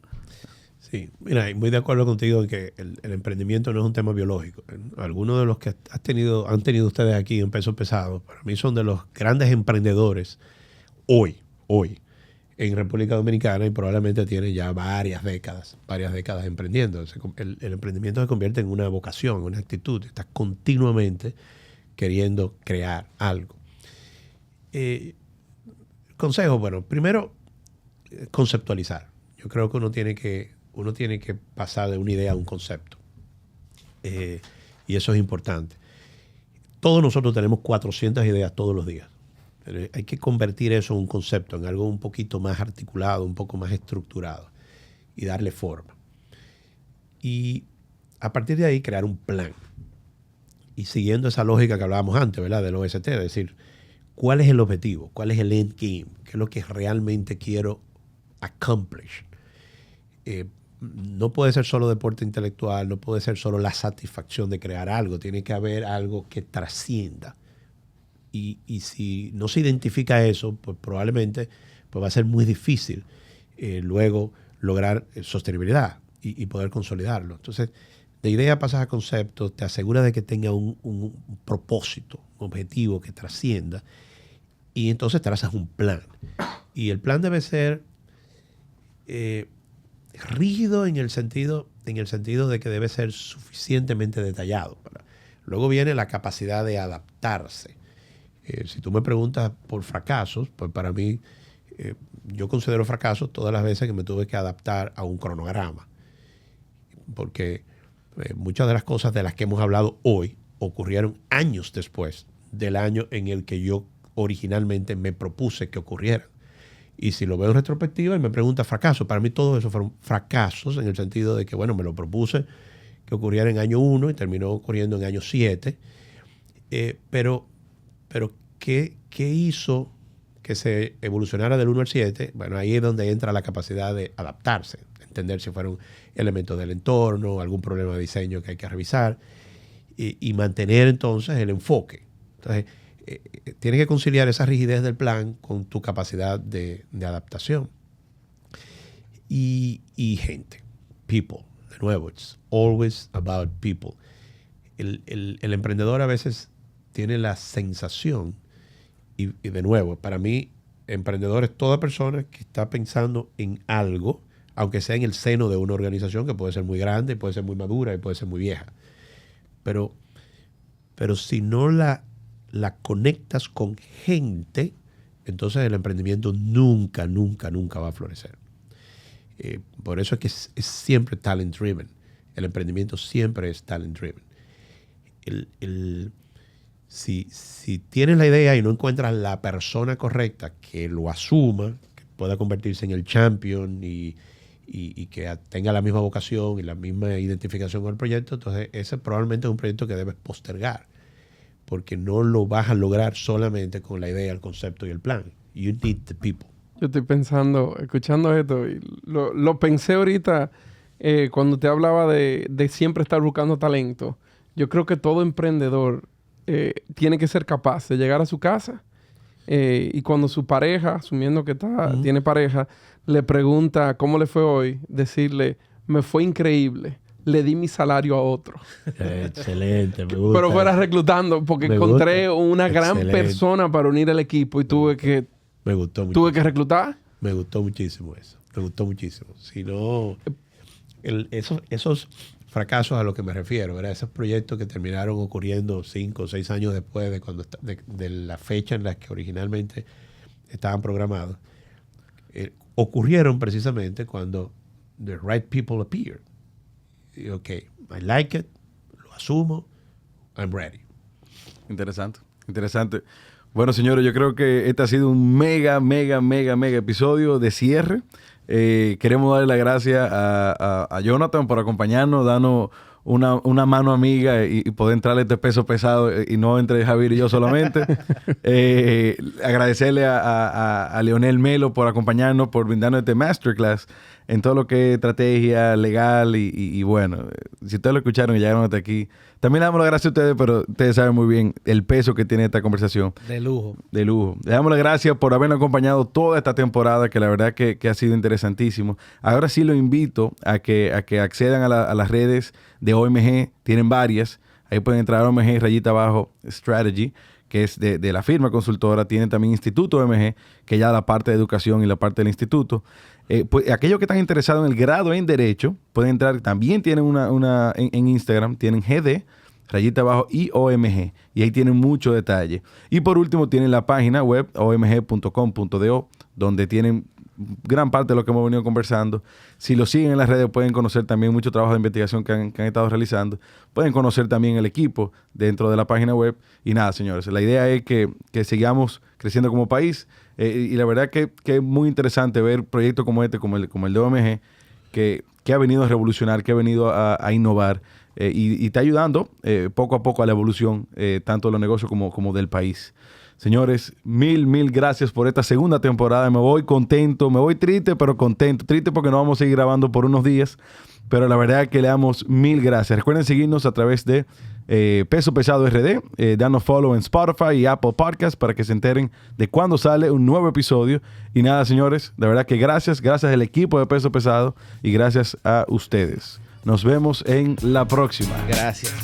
Sí, mira, muy de acuerdo contigo en que el emprendimiento no es un tema biológico. Algunos de los que han tenido ustedes aquí en Peso Pesado, para mí son de los grandes emprendedores hoy, en República Dominicana, y probablemente tienen ya varias décadas emprendiendo. El emprendimiento se convierte en una vocación, una actitud. Estás continuamente queriendo crear algo. Consejos, bueno, primero, conceptualizar. Yo creo que uno tiene que pasar de una idea a un concepto. Y eso es importante. Todos nosotros tenemos 400 ideas todos los días. Pero hay que convertir eso en un concepto, en algo un poquito más articulado, un poco más estructurado y darle forma. Y a partir de ahí crear un plan. Y siguiendo esa lógica que hablábamos antes, ¿verdad? Del OST, es decir, ¿cuál es el objetivo? ¿Cuál es el end game? ¿Qué es lo que realmente quiero accomplish? No puede ser solo deporte intelectual, no puede ser solo la satisfacción de crear algo, tiene que haber algo que trascienda. Y si no se identifica eso, pues probablemente pues va a ser muy difícil luego lograr sostenibilidad y poder consolidarlo. Entonces, de idea pasas a concepto, te aseguras de que tenga un propósito, un objetivo que trascienda, y entonces trazas un plan. Y el plan debe ser rígido en el sentido de que debe ser suficientemente detallado. Luego viene la capacidad de adaptarse. Si tú me preguntas por fracasos, pues para mí, yo considero fracasos todas las veces que me tuve que adaptar a un cronograma. Porque muchas de las cosas de las que hemos hablado hoy ocurrieron años después del año en el que yo originalmente me propuse que ocurrieran. Y si lo veo en retrospectiva y me pregunta fracaso, para mí todo eso fueron fracasos en el sentido de que, bueno, me lo propuse que ocurriera en año 1 y terminó ocurriendo en año 7. Pero ¿qué hizo que se evolucionara del 1 al 7? Bueno, ahí es donde entra la capacidad de adaptarse, entender si fueron elementos del entorno, algún problema de diseño que hay que revisar y mantener entonces el enfoque. Entonces, tienes que conciliar esa rigidez del plan con tu capacidad de adaptación. Y gente, people, de nuevo, it's always about people. El emprendedor a veces tiene la sensación y de nuevo, para mí, emprendedor es toda persona que está pensando en algo, aunque sea en el seno de una organización que puede ser muy grande, puede ser muy madura y puede ser muy vieja. Pero si no la conectas con gente, entonces el emprendimiento nunca va a florecer. Por eso es que es siempre talent driven. El emprendimiento siempre es talent driven. Si tienes la idea y no encuentras la persona correcta que lo asuma, que pueda convertirse en el champion y que tenga la misma vocación y la misma identificación con el proyecto, entonces ese probablemente es un proyecto que debes postergar, porque no lo vas a lograr solamente con la idea, el concepto y el plan. You need the people. Yo estoy pensando, escuchando esto, y lo pensé ahorita cuando te hablaba de siempre estar buscando talento. Yo creo que todo emprendedor tiene que ser capaz de llegar a su casa y cuando su pareja, asumiendo que tiene pareja, le pregunta cómo le fue hoy, decirle, me fue increíble. Le di mi salario a otro. Excelente, me gusta. Pero fuera reclutando, porque encontré una gran persona para unir el equipo y tuve que reclutar. Me gustó muchísimo eso. Me gustó muchísimo. Si no, esos fracasos a los que me refiero, ¿verdad? Esos proyectos que terminaron ocurriendo 5 o 6 años después de la fecha en la que originalmente estaban programados, ocurrieron precisamente cuando the right people appeared. Y, ok, I like it, lo asumo, I'm ready. Interesante. Bueno, señores, yo creo que este ha sido un mega episodio de cierre. Queremos darle las gracias a Jonathan por acompañarnos, darnos una mano amiga y poder entrarle este peso pesado y no entre Javier y yo solamente. Agradecerle a Leonel Melo por acompañarnos, por brindarnos este masterclass en todo lo que es estrategia legal y bueno, si ustedes lo escucharon y llegaron hasta aquí, también le damos las gracias a ustedes, pero ustedes saben muy bien el peso que tiene esta conversación. De lujo. Le damos las gracias por habernos acompañado toda esta temporada, que la verdad que ha sido interesantísimo. Ahora sí lo invito a que accedan a las redes de OMG, tienen varias. Ahí pueden entrar a OMG _Strategy, que es de la firma consultora. Tienen también Instituto OMG, que ya la parte de educación y la parte del instituto. Pues aquellos que están interesados en el grado en Derecho, pueden entrar. También tienen una en Instagram, tienen GD _IOMG, y ahí tienen mucho detalle. Y por último tienen la página web omg.com.do, donde tienen gran parte de lo que hemos venido conversando. Si lo siguen en las redes pueden conocer también mucho trabajo de investigación que han estado realizando. Pueden conocer también el equipo dentro de la página web. Y nada, señores, la idea es que sigamos creciendo como país. Y la verdad que es muy interesante ver proyectos como este, como el de OMG, que ha venido a revolucionar, que ha venido a innovar y está ayudando poco a poco a la evolución tanto de los negocios como del país. Señores, mil gracias por esta segunda temporada. Me voy contento, me voy triste, pero contento. Triste porque no vamos a seguir grabando por unos días, pero la verdad es que le damos mil gracias. Recuerden seguirnos a través de Peso Pesado RD, danos follow en Spotify y Apple Podcasts para que se enteren de cuándo sale un nuevo episodio. Y nada, señores, de verdad que gracias al equipo de Peso Pesado y gracias a ustedes. Nos vemos en la próxima. Gracias.